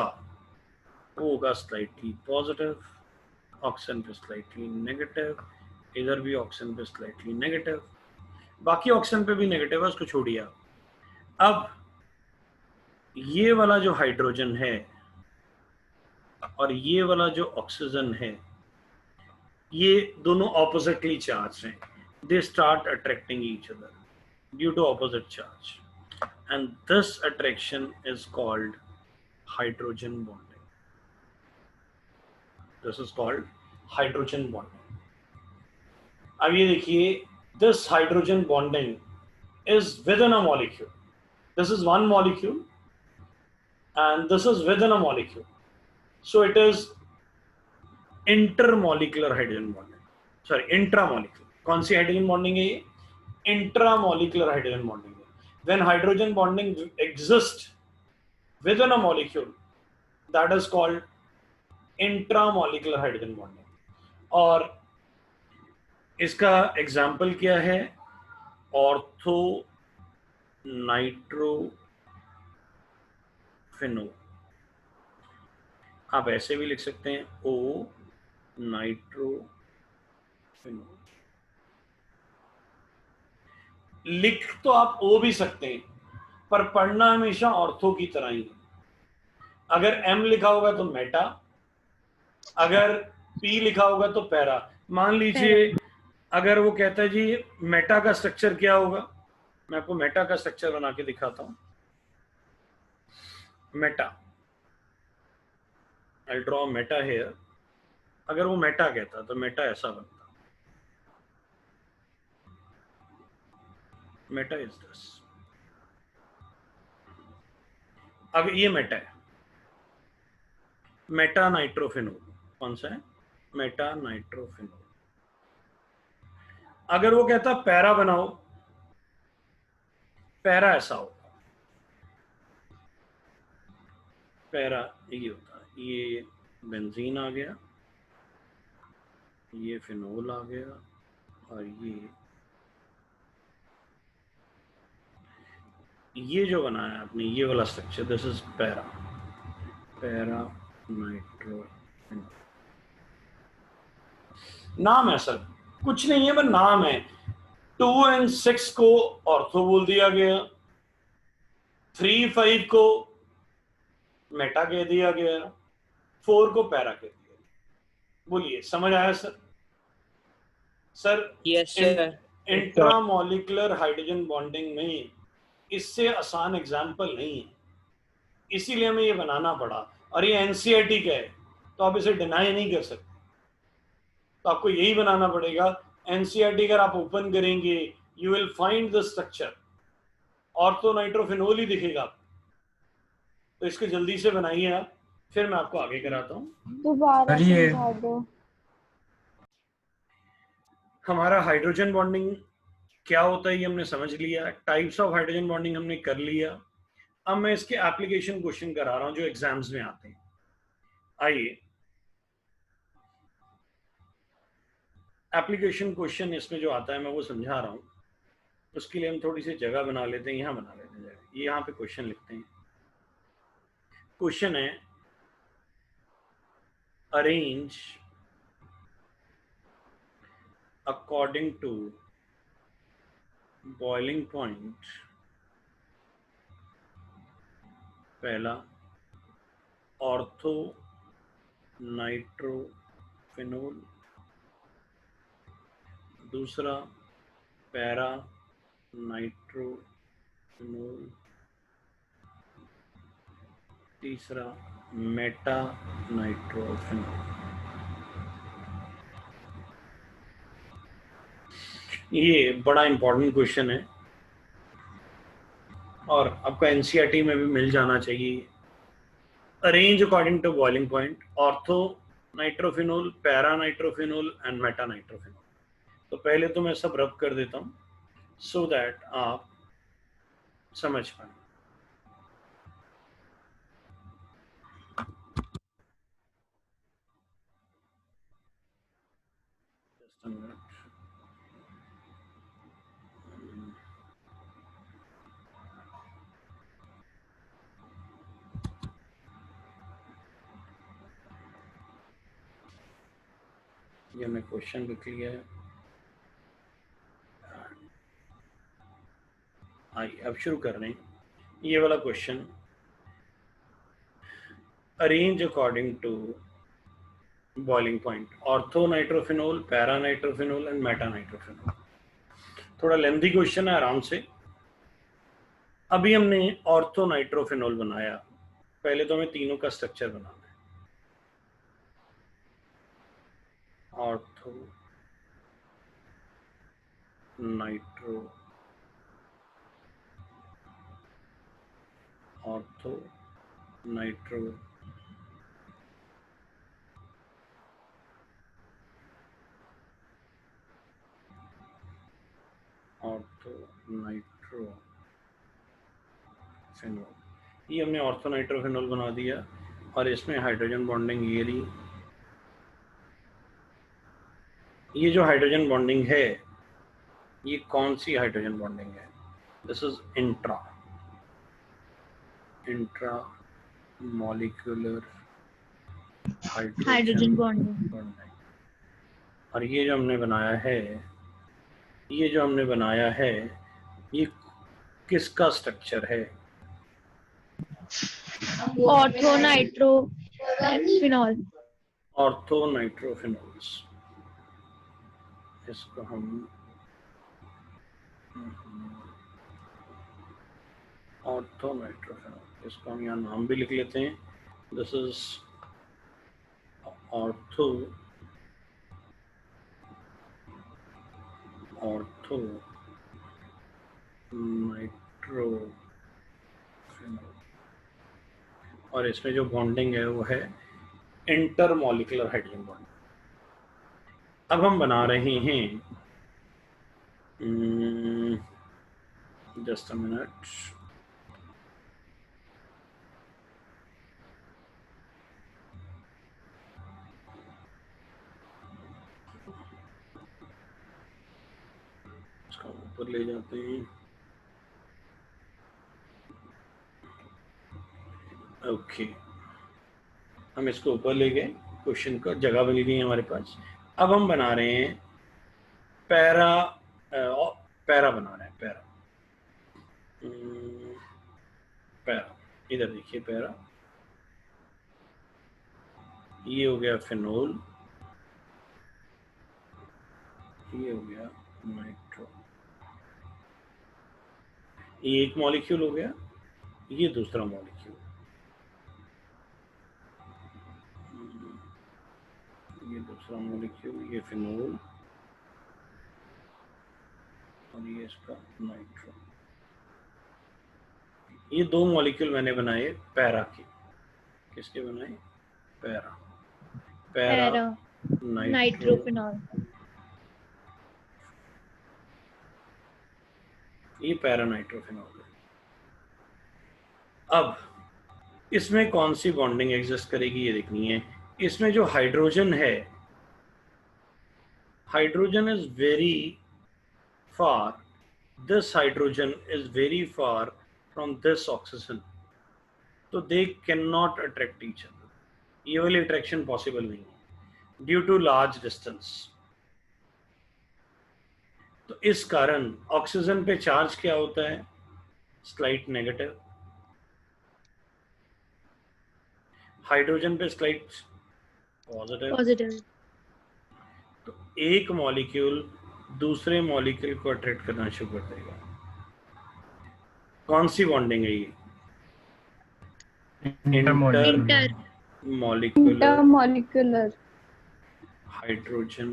वो होगा स्लाइटली पॉजिटिव, ऑक्सीजन पे स्लाइटली नेगेटिव, इधर भी ऑक्सीजन पे स्लाइटली नेगेटिव, बाकी ऑक्सीजन पे भी नेगेटिव है, उसको छोड़िए। अब ये वाला जो हाइड्रोजन है और ये वाला जो ऑक्सीजन है, ये दोनों ऑपोजिटली चार्ज हैं, they start attracting each other due to opposite charge, and this attraction is called hydrogen bonding. This is called hydrogen bonding. अब ये देखिए, this hydrogen bonding is within a molecule. This is one molecule and this is within a molecule. So it is intermolecular hydrogen bonding. Sorry, intramolecular. कौन सी hydrogen bonding है ये? Intramolecular hydrogen bonding है. When hydrogen bonding exists within a molecule, that is called intramolecular hydrogen bonding. और इसका example क्या है? Ortho nitrophenol. आप ऐसे भी लिख सकते हैं, O नाइट्रोफिनोल। लिख तो आप O भी सकते हैं, पर पढ़ना हमेशा ऑर्थो की तरह ही है। अगर M लिखा होगा तो मेटा, अगर P लिखा होगा तो पैरा। मान लीजिए अगर वो कहता है जी मेटा का स्ट्रक्चर क्या होगा, मैं आपको मेटा का स्ट्रक्चर बना के दिखाता हूं। Meta, I draw meta here. अगर वो मेटा कहता तो मेटा ऐसा बनता, मेटा इज दिस। अब ये मेटा है, मेटा नाइट्रोफिनोल। कौन सा है? Meta nitrophenol. अगर वो कहता पैरा बनाओ, पैरा ऐसा होगा, पैरा ये होता है। ये बेंजीन आ गया, ये फिनोल आ गया, और ये जो बनाया आपने ये वाला structure, this is para, para nitrophenol. नाम है सर, कुछ नहीं है, बस नाम है। 2 और 6 को ऑर्थो बोल दिया गया, 3, 5 को मेटा कह दिया गया, 4 को पैरा कह दिया। बोलिए, समझ आया sir? Sir yes sir. Intramolecular hydrogen bonding में इससे आसान एग्जाम्पल नहीं है, इसीलिए हमें ये बनाना पड़ा। और ये एनसीईआरटी का है तो आप इसे डिनाई नहीं कर सकते, तो आपको यही बनाना पड़ेगा। एनसीईआरटी अगर आप ओपन करेंगे you will find the structure, ortho nitrophenol ही दिखेगा, तो इसको जल्दी से बनाइए आप, फिर मैं आपको आगे कराता हूँ। दोबारा समझा दो। हमारा हाइड्रोजन बॉन्डिंग क्या होता है ये हमने समझ लिया, टाइप्स ऑफ हाइड्रोजन बॉन्डिंग हमने कर लिया। अब मैं इसके एप्लीकेशन क्वेश्चन करा रहा हूं जो एग्जाम्स में आते हैं। आइए एप्लीकेशन क्वेश्चन इसमें जो आता है मैं वो समझा रहा हूं। उसके लिए हम थोड़ी सी जगह बना लेते हैं, यहाँ बना लेते हैं, ये यहाँ पे क्वेश्चन लिखते हैं। क्वेश्चन है arrange according to boiling point. पहला ऑर्थो नाइट्रोफिनोल, दूसरा पैरा नाइट्रोफिनोल, तीसरा मेटा नाइट्रोफिनोल। ये बड़ा इंपॉर्टेंट क्वेश्चन है और आपको एनसीईआरटी में भी मिल जाना चाहिए। Arrange according to boiling point, ortho nitrophenol, para nitrophenol and meta nitrophenol. तो पहले तो मैं सब रब कर देता हूं सो दैट आप समझ पाए। ये मैं क्वेश्चन लिख लिया है। आइए अब शुरू कर रहे हैं। ये वाला question, arrange according to boiling point, ortho nitrophenol, para nitrophenol and meta nitrophenol. थोड़ा लेंथी क्वेश्चन है, आराम से। अभी हमने ऑर्थो नाइट्रोफिनोल बनाया, पहले तो हमें तीनों का स्ट्रक्चर बनाना है। Ortho nitro, ortho nitro, ortho nitrophenol. ये हमने ऑर्थो नाइट्रोफिनोल बना दिया और इसमें हाइड्रोजन बॉन्डिंग ये ली। ये जो हाइड्रोजन बॉन्डिंग है ये कौन सी हाइड्रोजन बॉन्डिंग है? This is intra molecular hydrogen bonding. और ये जो हमने बनाया है ये किसका स्ट्रक्चर है? Ortho nitrophenol. ऑर्थो नाइट्रोफिनोल्स। इसको हम ऑर्थो नाइट्रोफिनोल, इसको हम यहाँ नाम भी लिख लेते हैं। दिस इज ऑर्थो नाइट्रोफिनोल और इसमें जो बॉन्डिंग है वो है इंटरमॉलिक्यूलर हाइड्रोजन बॉन्ड। अब हम बना रहे हैं, जस्ट अ मिनट, इसको ऊपर ले जाते हैं। ओके, हम इसको ऊपर ले गए, क्वेश्चन को जगह बनी गई है हमारे पास। अब हम बना रहे हैं पैरा बना रहे हैं पैरा। इधर देखिए पैरा, ये हो गया फिनोल, ये हो गया नाइट्रो। ये एक मॉलिक्यूल हो गया, ये दूसरा मॉलिक्यूल, ये दूसरा मॉलिक्यूल, ये फिनोल और ये इसका नाइट्रो। ये दो मॉलिक्यूल मैंने बनाए पैरा के। किसके बनाए? पैरा। Para nitrophenol. ये पैरा नाइट्रोफिनॉल है। अब इसमें कौन सी बॉन्डिंग एग्जिस्ट करेगी ये देखनी है। इसमें जो हाइड्रोजन है, hydrogen is very far, this hydrogen is very far from this oxygen, तो they can not attract each other. ये वाली अट्रैक्शन पॉसिबल नहीं है ड्यू टू लार्ज डिस्टेंस। तो इस कारण ऑक्सीजन पे चार्ज क्या होता है? Slight negative. हाइड्रोजन पे स्लाइट पॉजिटिव। तो एक मॉलिक्यूल दूसरे मॉलिक्यूल को अट्रैक्ट करना शुरू कर देगा। कौन सी बॉन्डिंग है ये? Intermolecular hydrogen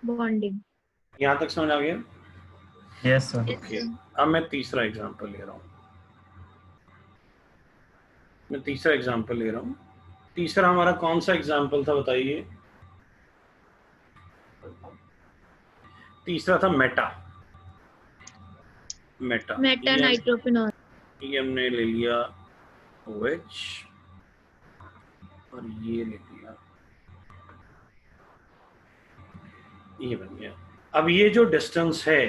bonding. यहाँ तक समझ आ गया? Yes sir. ओके, अब मैं तीसरा एग्जांपल ले रहा हूँ। तीसरा हमारा कौन सा एग्जांपल था बताइए? तीसरा था मेटा नाइट्रोफिनॉल। ये हमने ले लिया OH और ये ले लिया, ये बन गया। अब ये जो डिस्टेंस है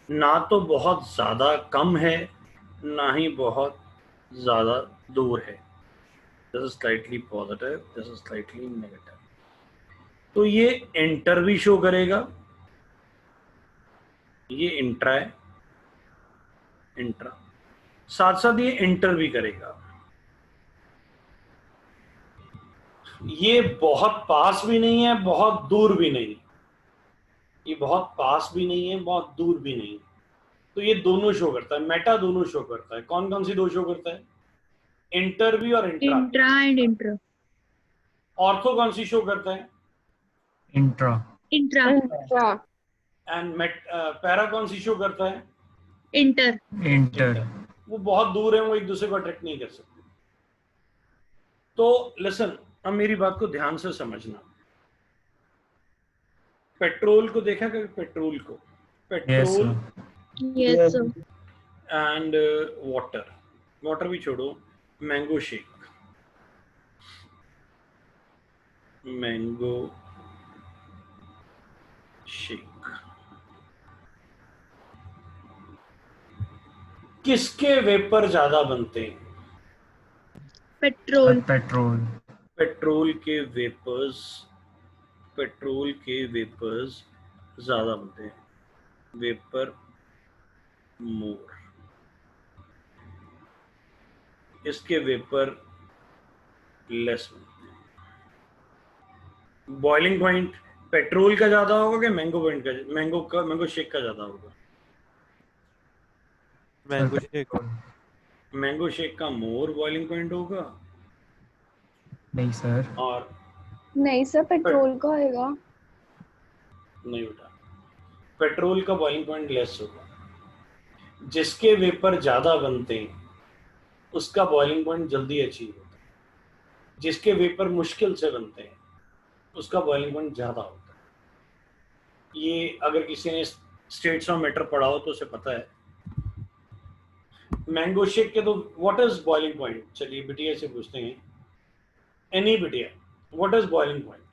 ना तो बहुत ज्यादा कम है ना ही बहुत ज्यादा दूर है। This is slightly positive, this is slightly negative. तो ये इंटर भी शो करेगा, ये इंट्रा है, इंट्रा, साथ साथ ये इंटर भी करेगा। ये बहुत पास भी नहीं है, बहुत दूर भी नहीं, ये बहुत पास भी नहीं है, बहुत दूर भी नहीं। तो ये दोनों शो करता है, मेटा दोनों शो करता है। कौन कौन सी दो शो करता है? इंटर भी और intra. Intra and intra. Ortho कौन सी शो करता है? इंट्रा। एंड पैरा कौन सी शो करता है? इंटर। वो बहुत दूर है, वो एक दूसरे को अट्रैक्ट नहीं कर सकते। तो लिसन, अब मेरी बात को ध्यान से समझना। पेट्रोल को देखा कभी? पेट्रोल को, petrol yes sir. And water भी छोड़ो, मैंगो शेक, किसके वेपर ज्यादा बनते हैं? पेट्रोल। पेट्रोल के वेपर्स ज्यादा बनते हैं, वेपर मोर। इसके वेपर लेस बनते हैं। बॉइलिंग पॉइंट पेट्रोल का ज्यादा होगा कि मैंगो शेक का ज्यादा होगा? मैंगो शेक का मोर बॉइलिंग पॉइंट होगा। नहीं सर। और नहीं सर, पेट्रोल का होगा। नहीं बेटा, पेट्रोल का बॉइलिंग पॉइंट लेस होगा। जिसके वेपर ज्यादा बनते हैं उसका बॉइलिंग पॉइंट जल्दी अचीव होता है। जिसके वेपर मुश्किल से बनते हैं उसका बॉइलिंग पॉइंट ज्यादा होता है। ये अगर किसी ने स्टेट्स ऑफ मैटर पढ़ा हो तो उसे पता है। मैंगो शेक के तो व्हाट इज बॉइलिंग पॉइंट? चलिए बिटिया से पूछते हैं, एनी बिटिया, व्हाट इज बॉइलिंग पॉइंट?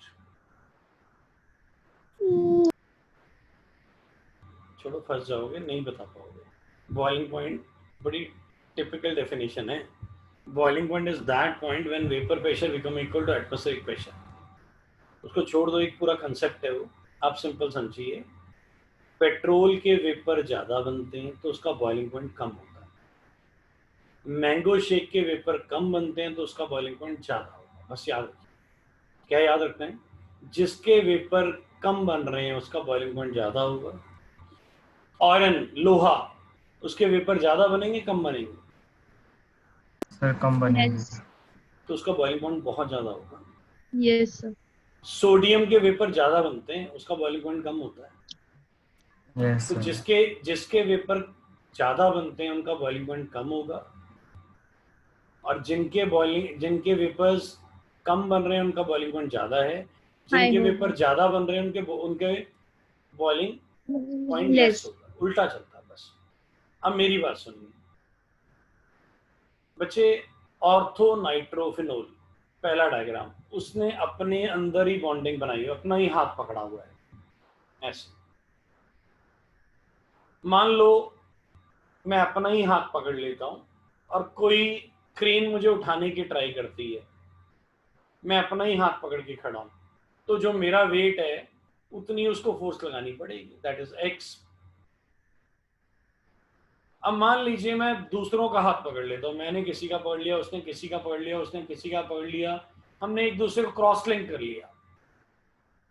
छोड़ो, फंस जाओगे, नहीं बता पाओगे। बॉइलिंग पॉइंट बड़ी टिपिकल डेफिनेशन है। Boiling point is that point when vapour pressure become equal to atmospheric pressure. उसको छोड़ दो, एक पूरा कंसेप्ट है वो, आप सिंपल समझिए। पेट्रोल के वेपर ज्यादा बनते हैं तो उसका बॉइलिंग पॉइंट कम होता है। मैंगो शेक के वेपर कम बनते हैं तो उसका बॉइलिंग पॉइंट ज्यादा होगा। बस याद रखिए, क्या याद रखना है? जिसके वेपर कम बन रहे हैं उसका बॉइलिंग पॉइंट ज्यादा होगा। आयरन, लोहा, उसके वेपर ज्यादा बनेंगे कम बनेंगे? सर कम बनेंगे। तो उसका बॉइलिंग पॉइंट बहुत ज्यादा होगा। Yes sir. सोडियम के वेपर ज्यादा बनते हैं, उसका बॉइलिंग पॉइंट कम होता है। यस तो सर। जिसके वेपर ज्यादा बनते हैं उनका बॉइलिंग पॉइंट कम होगा, और जिनके वेपर्स कम बन रहे हैं उनका बॉइलिंग पॉइंट ज्यादा है। जिनके वेपर ज्यादा बन रहे हैं उनके बॉइलिंग पॉइंट लेस होगा। उल्टा चलता है बस। अब मेरी बात सुनिए बच्चे, ऑर्थो नाइट्रोफिनोल पहला डायग्राम, उसने अपने अंदर ही बॉन्डिंग बनाई है, अपना ही हाथ पकड़ा हुआ है ऐसे। मान लो मैं अपना ही हाथ पकड़ लेता हूं और कोई क्रेन मुझे उठाने की ट्राई करती है, मैं अपना ही हाथ पकड़ के खड़ा हूं, तो जो मेरा वेट है उतनी उसको फोर्स लगानी पड़ेगी, दैट इज एक्स। अब मान लीजिए मैं दूसरों का हाथ पकड़ लेता हूं, मैंने किसी का पकड़ लिया, उसने किसी का पकड़ लिया, उसने किसी का पकड़ लिया, हमने एक दूसरे को क्रॉस लिंक कर लिया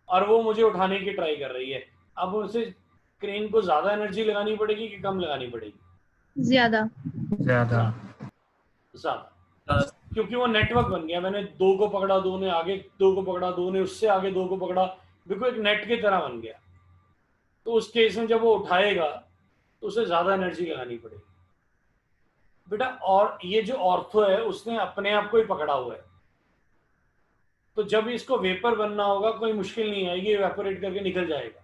और वो मुझे उठाने की ट्राई कर रही है। अब उनसे क्रेन को ज्यादा एनर्जी लगानी पड़ेगी कि कम लगानी पड़ेगी? ज्यादा। ज्यादा। ज्यादा, क्योंकि वो नेटवर्क बन गया। मैंने दो को पकड़ा, दो ने आगे दो को पकड़ा, दो ने उससे आगे दो को पकड़ा, बिल्कुल एक नेट की तरह बन गया। तो उस केस में जब वो उठाएगा तो उसे ज्यादा एनर्जी लगानी पड़ेगी बेटा। और ये जो ऑर्थो है उसने अपने आप को ही पकड़ा हुआ है, तो जब इसको वेपर बनना होगा कोई मुश्किल नहीं आएगी, इवेपोरेट करके निकल जाएगा।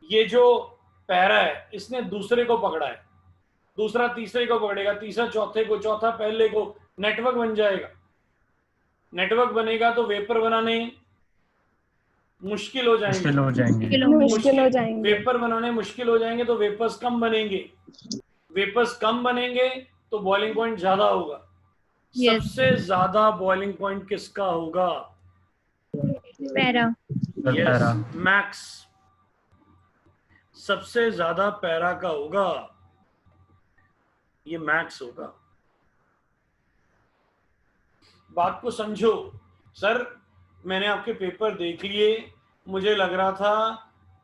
ये जो पैरा है इसने दूसरे को पकड़ा है, दूसरा तीसरे को पकड़ेगा, तीसरा चौथे को, चौथा पहले को, नेटवर्क बन जाएगा। नेटवर्क बनेगा तो वेपर बनाने मुश्किल हो जाएंगे। वेपर बनाने मुश्किल हो जाएंगे तो वेपर्स कम बनेंगे। वेपर्स कम बनेंगे तो बॉइलिंग पॉइंट ज्यादा होगा। सबसे ज्यादा बॉइलिंग पॉइंट किसका होगा? पैरा। Yes, max. सबसे ज्यादा पैरा का होगा, ये मैक्स होगा। बात को समझो। सर मैंने आपके पेपर देख लिए, मुझे लग रहा था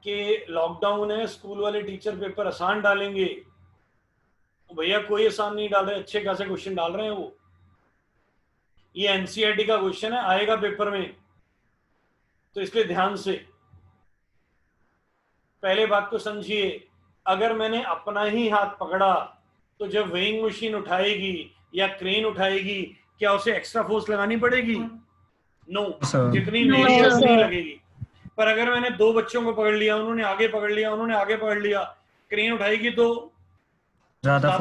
कि लॉकडाउन है, स्कूल वाले टीचर पेपर आसान डालेंगे। भैया कोई आसान नहीं डाल रहे, अच्छे खासे क्वेश्चन डाल रहे हैं वो। ये एनसीईआरटी का क्वेश्चन है, आएगा पेपर में, तो इसलिए ध्यान से पहले बात को समझिए। अगर मैंने अपना ही हाथ पकड़ा तो जब वेइंग मशीन उठाएगी या क्रेन उठाएगी, क्या उसे एक्स्ट्रा फोर्स लगानी पड़ेगी? नो, जितनी मेरी उतनी लगेगी। पर अगर मैंने दो बच्चों को पकड़ लिया, उन्होंने आगे पकड़ लिया, उन्होंने आगे पकड़ लिया, क्रेन उठाएगी तो ज्यादा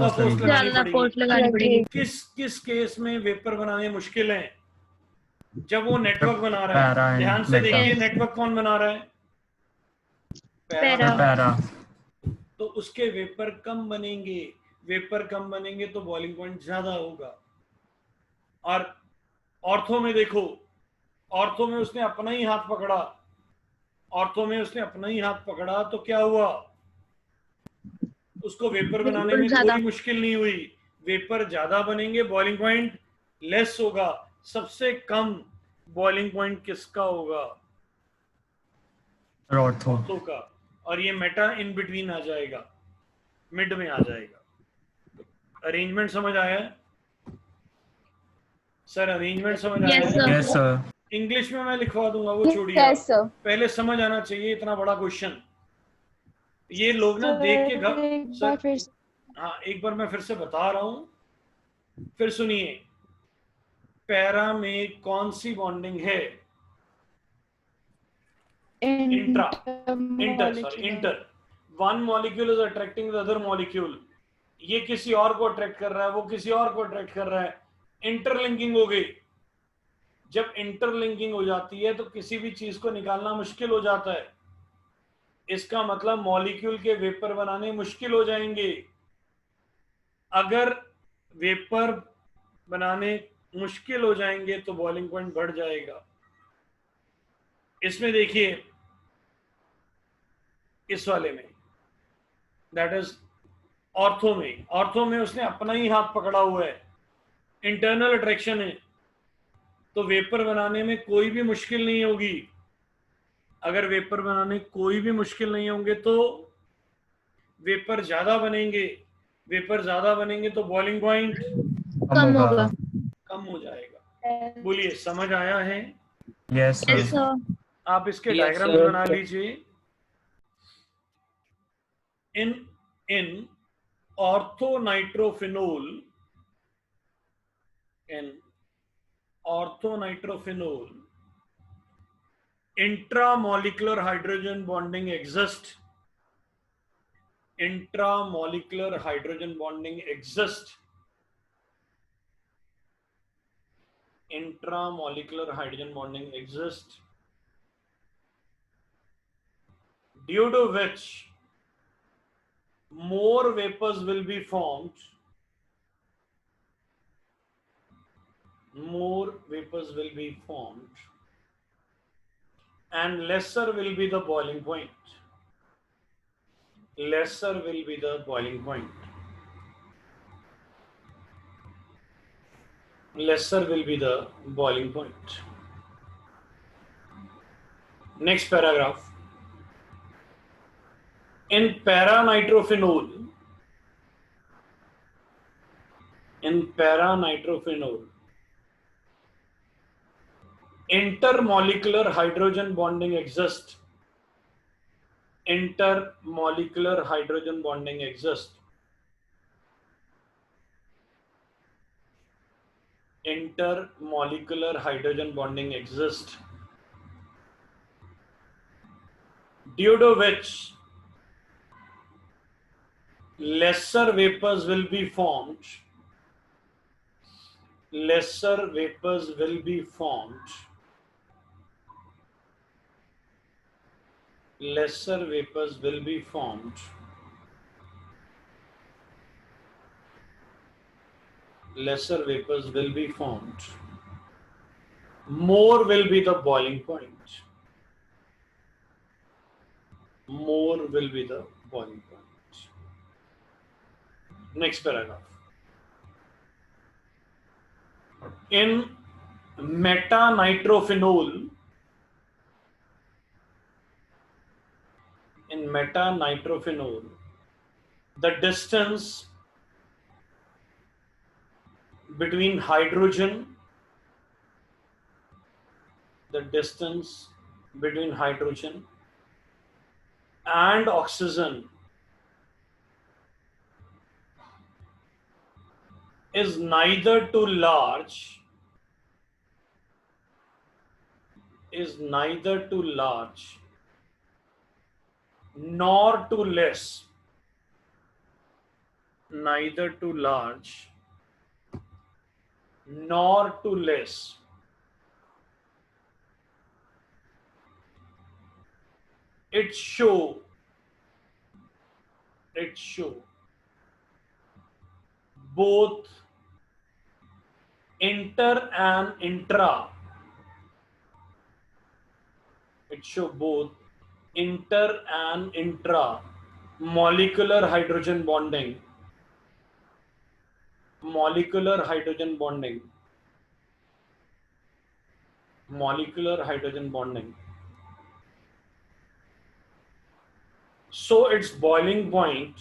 फोर्स लगानी पड़ेगी। किस केस में वेपर बनाने मुश्किल है? जब वो नेटवर्क बना रहा है। ध्यान से देखिए, नेटवर्क कौन बना रहा है? पैरा। तो उसके वेपर कम बनेंगे, वेपर कम बनेंगे तो बॉइलिंग पॉइंट ज्यादा होगा। और ऑर्थो में देखो, ऑर्थो में उसने अपना ही हाथ पकड़ा, ऑर्थो में उसने अपना ही हाथ पकड़ा तो क्या हुआ? उसको वेपर बनाने में कोई मुश्किल नहीं हुई, वेपर ज्यादा बनेंगे, बॉइलिंग पॉइंट लेस होगा। सबसे कम बॉइलिंग पॉइंट किसका होगा? ऑर्थो का। और ये मेटा इन बिटवीन आ जाएगा, मिड में आ जाएगा। अरेंजमेंट समझ आया है सर? अरेंजमेंट समझ आया है? Yes sir. इंग्लिश में मैं लिखवा दूंगा, वो छोड़िए, पहले समझ आना चाहिए इतना बड़ा क्वेश्चन। ये लोग ना देख के सर, हाँ एक बार मैं फिर से बता रहा हूं, फिर सुनिए। पैरा में कौन सी बॉन्डिंग है? Inter. One molecule is attracting the other molecule. ये किसी और को अट्रैक्ट कर रहा है, वो किसी और को अट्रैक्ट कर रहा है, इंटरलिंकिंग हो गई। जब इंटरलिंकिंग हो जाती है तो किसी भी चीज को निकालना मुश्किल हो जाता है। इसका मतलब मॉलिक्यूल के वेपर बनाने मुश्किल हो जाएंगे। अगर वेपर बनाने मुश्किल हो जाएंगे तो बॉइलिंग पॉइंट बढ़ जाएगा। इसमें देखिए, इस वाले में दैट इज ऑर्थो में उसने अपना ही हाथ पकड़ा हुआ है, इंटरनल अट्रैक्शन है, तो वेपर बनाने में कोई भी मुश्किल नहीं होगी। अगर वेपर बनाने कोई भी मुश्किल नहीं होंगे तो वेपर ज्यादा बनेंगे, वेपर ज्यादा बनेंगे तो बॉइलिंग पॉइंट कम होगा। कम हो जाएगा। बोलिए, समझ आया है? Yes yes sir. सर। आप इसके Yes, डायग्राम्स sir. बना लीजिए। इन ऑर्थोनाइट्रोफिनोल, इन ऑर्थोनाइट्रोफिनोल intramolecular hydrogen bonding exists. Intramolecular hydrogen bonding exists. Intramolecular hydrogen bonding exists, due to which more vapors will be formed. More vapors will be formed, and lesser will be the boiling point. Lesser will be the boiling point. Lesser will be the boiling point. Next paragraph. In paranitrophenol, intermolecular hydrogen bonding exists. Intermolecular hydrogen bonding exists. Intermolecular hydrogen bonding exists, due to which lesser vapors will be formed. Lesser vapors will be formed. Lesser vapors will be formed. Lesser vapors will be formed. More will be the boiling point. More will be the boiling point. Next paragraph. In metanitrophenol, the distance between hydrogen and oxygen is neither too large nor too less. Neither too large nor too less. It show both inter and intra. It show both inter and intra molecular hydrogen bonding. Molecular hydrogen bonding. Molecular hydrogen bonding. So its boiling point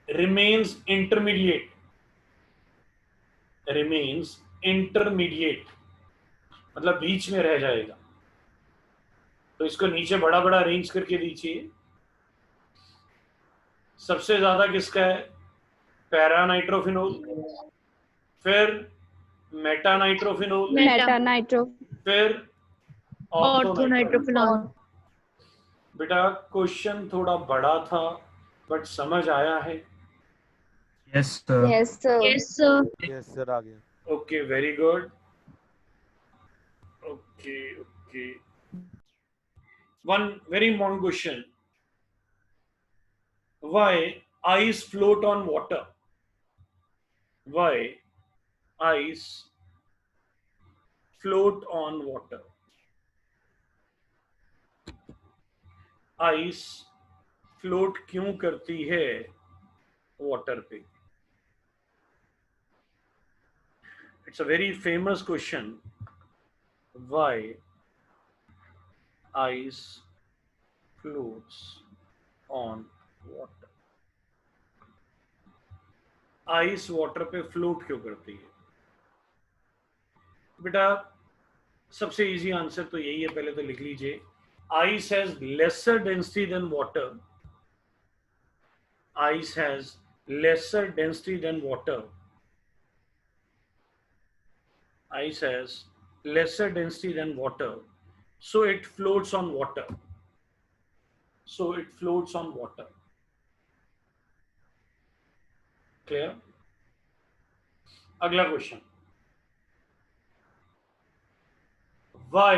remains intermediate. मतलब बीच में रह जाएगा। तो इसको नीचे बड़ा बड़ा arrange करके दीजिए। सबसे ज्यादा किसका है? पैरानाइट्रोफिनोल, फिर मेटानाइट्रोफिनोल, फिर ऑर्थोनाइट्रोफिनोल। बेटा क्वेश्चन थोड़ा बड़ा था बट समझ आया है? Yes sir. Yes sir. Yes sir, आ गया। Okay, very good. Okay, one very important question. Why ice float on water? Why ice float on water? Ice float क्यों करती है वाटर पे? It's a very famous question. Why ice floats on water? Ice water पे float क्यों करती है? बेटा सबसे इजी आंसर तो यही है, पहले तो लिख लीजिए. Ice has lesser density than water. Ice has lesser density than water. Ice has lesser density than water, so it floats on water. So it floats on water. Clear? अगला क्वेश्चन. Why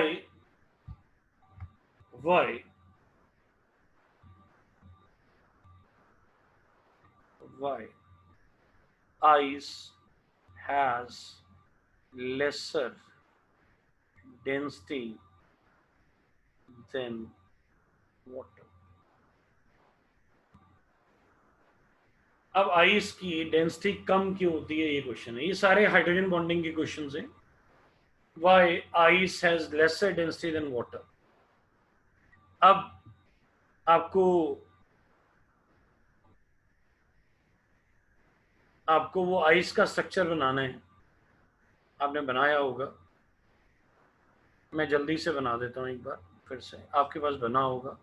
ice has lesser density than water? अब ice की density कम क्यों होती है, ये question है. ये सारे हाइड्रोजन बॉन्डिंग के क्वेश्चंस हैं. Why ice has lesser density than water. अब आपको वो आइस का स्ट्रक्चर बनाना है. आपने बनाया होगा, मैं जल्दी से बना देता हूं एक बार फिर से. आपके पास बना होगा.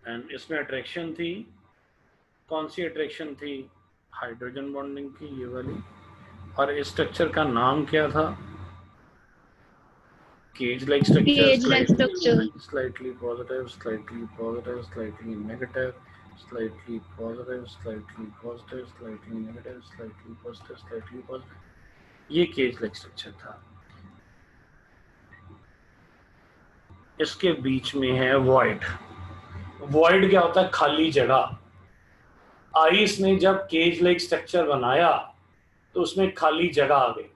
एंड इसमें अट्रैक्शन थी. कौन सी अट्रैक्शन थी? हाइड्रोजन बॉन्डिंग की, ये वाली. और इस स्ट्रक्चर का नाम क्या था? Cage like structure. Slightly positive, slightly positive, slightly negative, slightly positive, slightly positive, slightly negative, slightly positive, slightly positive. ये केज लाइक स्ट्रक्चर था. इसके बीच में है वॉइड. वॉइड क्या होता है? खाली जगह. आइस ने जब केज लाइक स्ट्रक्चर बनाया तो उसमें खाली जगह आ गई.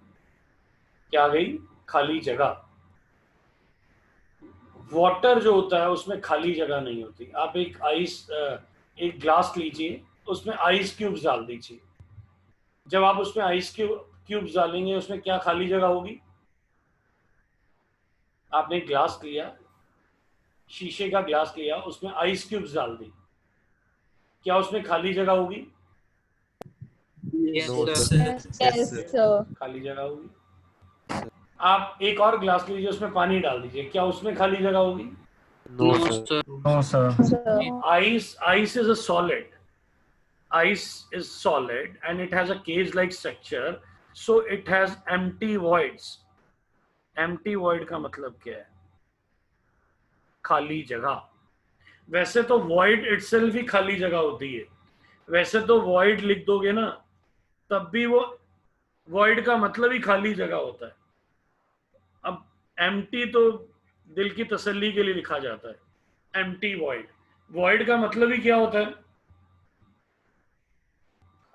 क्या आ गई? खाली जगह. वाटर जो होता है उसमें खाली जगह नहीं होती. आप एक ग्लास लीजिए, उसमें आइस क्यूब्स डाल दीजिए. जब आप उसमें आइस क्यूब्स डालेंगे, उसमें क्या खाली जगह होगी? आपने एक ग्लास लिया, शीशे का ग्लास लिया, उसमें आइस क्यूब्स डाल दी, क्या उसमें खाली जगह होगी? Yes, sir. खाली जगह होगी. आप एक और ग्लास लीजिए, उसमें पानी डाल दीजिए, क्या उसमें खाली जगह होगी? No, sir. No, sir. Ice is a solid. Ice is solid and it has a cage-like structure, so it has empty voids. Empty void का मतलब क्या है? खाली जगह. वैसे तो void itself ही खाली जगह होती है. वैसे तो void लिख दोगे ना, तब भी वो void का मतलब ही खाली जगह होता है. अब empty तो दिल की तसल्ली के लिए लिखा जाता है. empty void. void का मतलब ही क्या होता है?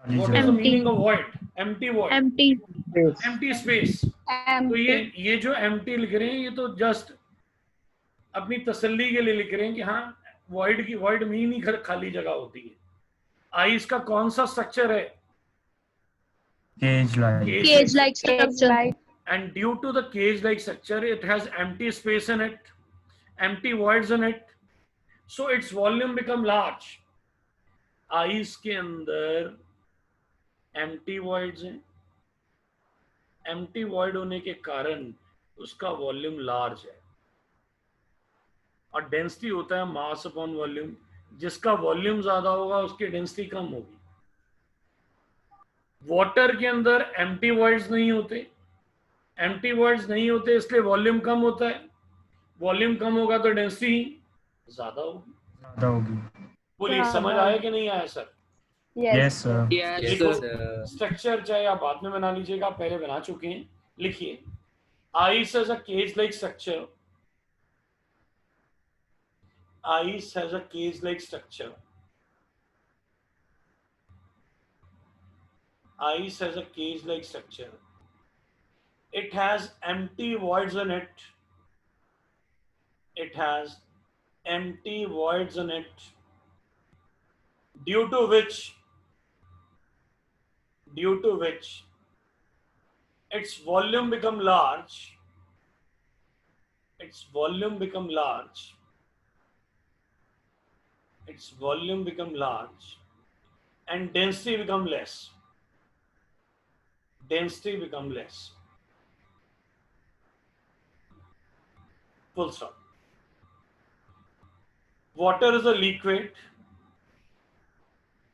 What is the meaning of void? Empty void. Empty space. तो ये जो empty लिख रहे हैं, ये तो just अपनी तसल्ली के लिए लिख रहे हैं कि हाँ void मीन ही खाली जगह होती है. आइस का कौन सा स्ट्रक्चर है? Cage-like structure. And due to the cage-like structure, it has empty space in it, empty voids in it, so its volume become large. Ice के अंदर empty voids हैं. empty void होने के कारण उसका वॉल्यूम लार्ज है. और डेंसिटी होता है मास अपॉन वॉल्यूम. जिसका वॉल्यूम ज्यादा होगा उसकी डेंसिटी कम होगी. वाटर के अंदर एम्प्टी वॉइड्स नहीं होते. एम्प्टी वॉइड्स नहीं होते इसलिए वॉल्यूम कम होता है. वॉल्यूम कम होगा तो डेंसिटी ज्यादा होगी. बोलिए समझ आया कि नहीं आया सर? Yes, sir. स्ट्रक्चर चाहे आप बाद में बना लीजिएगा, आप पहले बना चुके हैं. लिखिए, ice as a cage like structure. ice has a cage-like structure. Ice has a cage-like structure. It has empty voids in it. It has empty voids in it, due to which its volume become large. Its volume become large. Its volume become large, and density become less. Density become less. Full stop. Water is a liquid.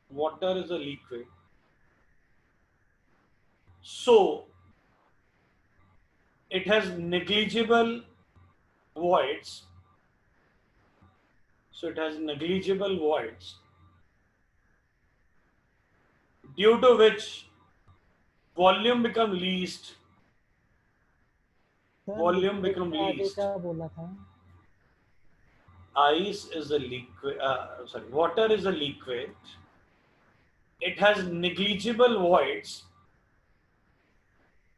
Water is a liquid. So it has negligible voids. So it has negligible voids, due to which volume become least. Volume become least. Ice is a liquid. Water is a liquid. It has negligible voids.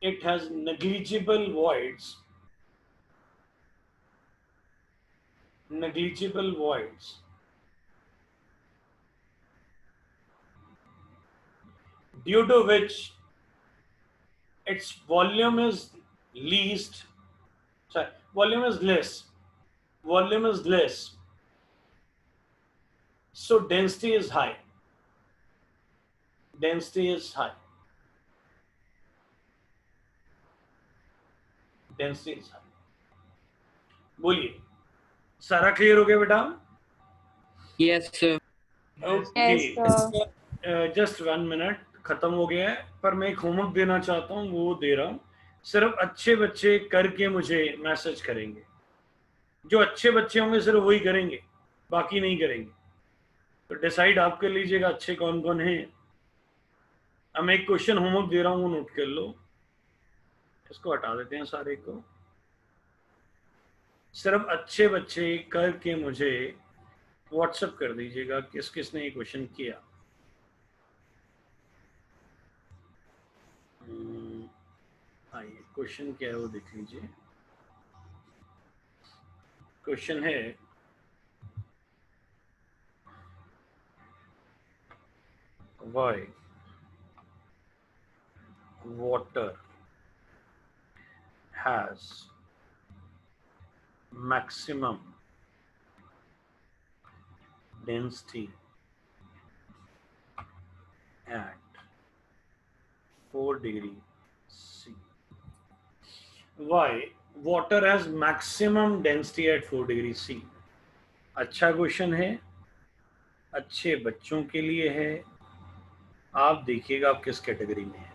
It has negligible voids. Negligible voids. Due to which its volume is least. Sorry, volume is less. Volume is less. So density is high. Density is high. Density is high. बोलिए, सारा clear हो गया बेटा? Yes, sir. Okay, just 1 minute, खत्म हो गया है, पर मैं एक होमवर्क देना चाहता हूँ, वो दे रहा हूँ. सिर्फ अच्छे बच्चे करके मुझे मैसेज करेंगे. जो अच्छे बच्चे होंगे सिर्फ वही करेंगे, बाकी नहीं करेंगे. तो डिसाइड आप कर लीजिएगा अच्छे कौन कौन हैं. अब मैं एक क्वेश्चन होमवर्क दे रहा हूँ, वो नोट कर लो. इसको हटा देते हैं सारे को. सिर्फ अच्छे बच्चे करके मुझे व्हाट्सएप कर दीजिएगा किस किसने ये क्वेश्चन किया. आइए, क्वेश्चन क्या है वो देख लीजिए. क्वेश्चन है, why water has maximum density at 4 degree C. Why water has maximum density at 4 degree C? अच्छा क्वेश्चन है, अच्छे बच्चों के लिए है. आप देखिएगा आप किस कैटेगरी में है.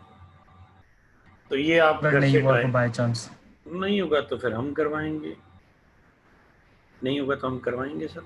तो ये आप घर से ट्राई. बाय चांस नहीं होगा तो फिर हम करवाएंगे. नहीं होगा तो हम करवाएंगे सर.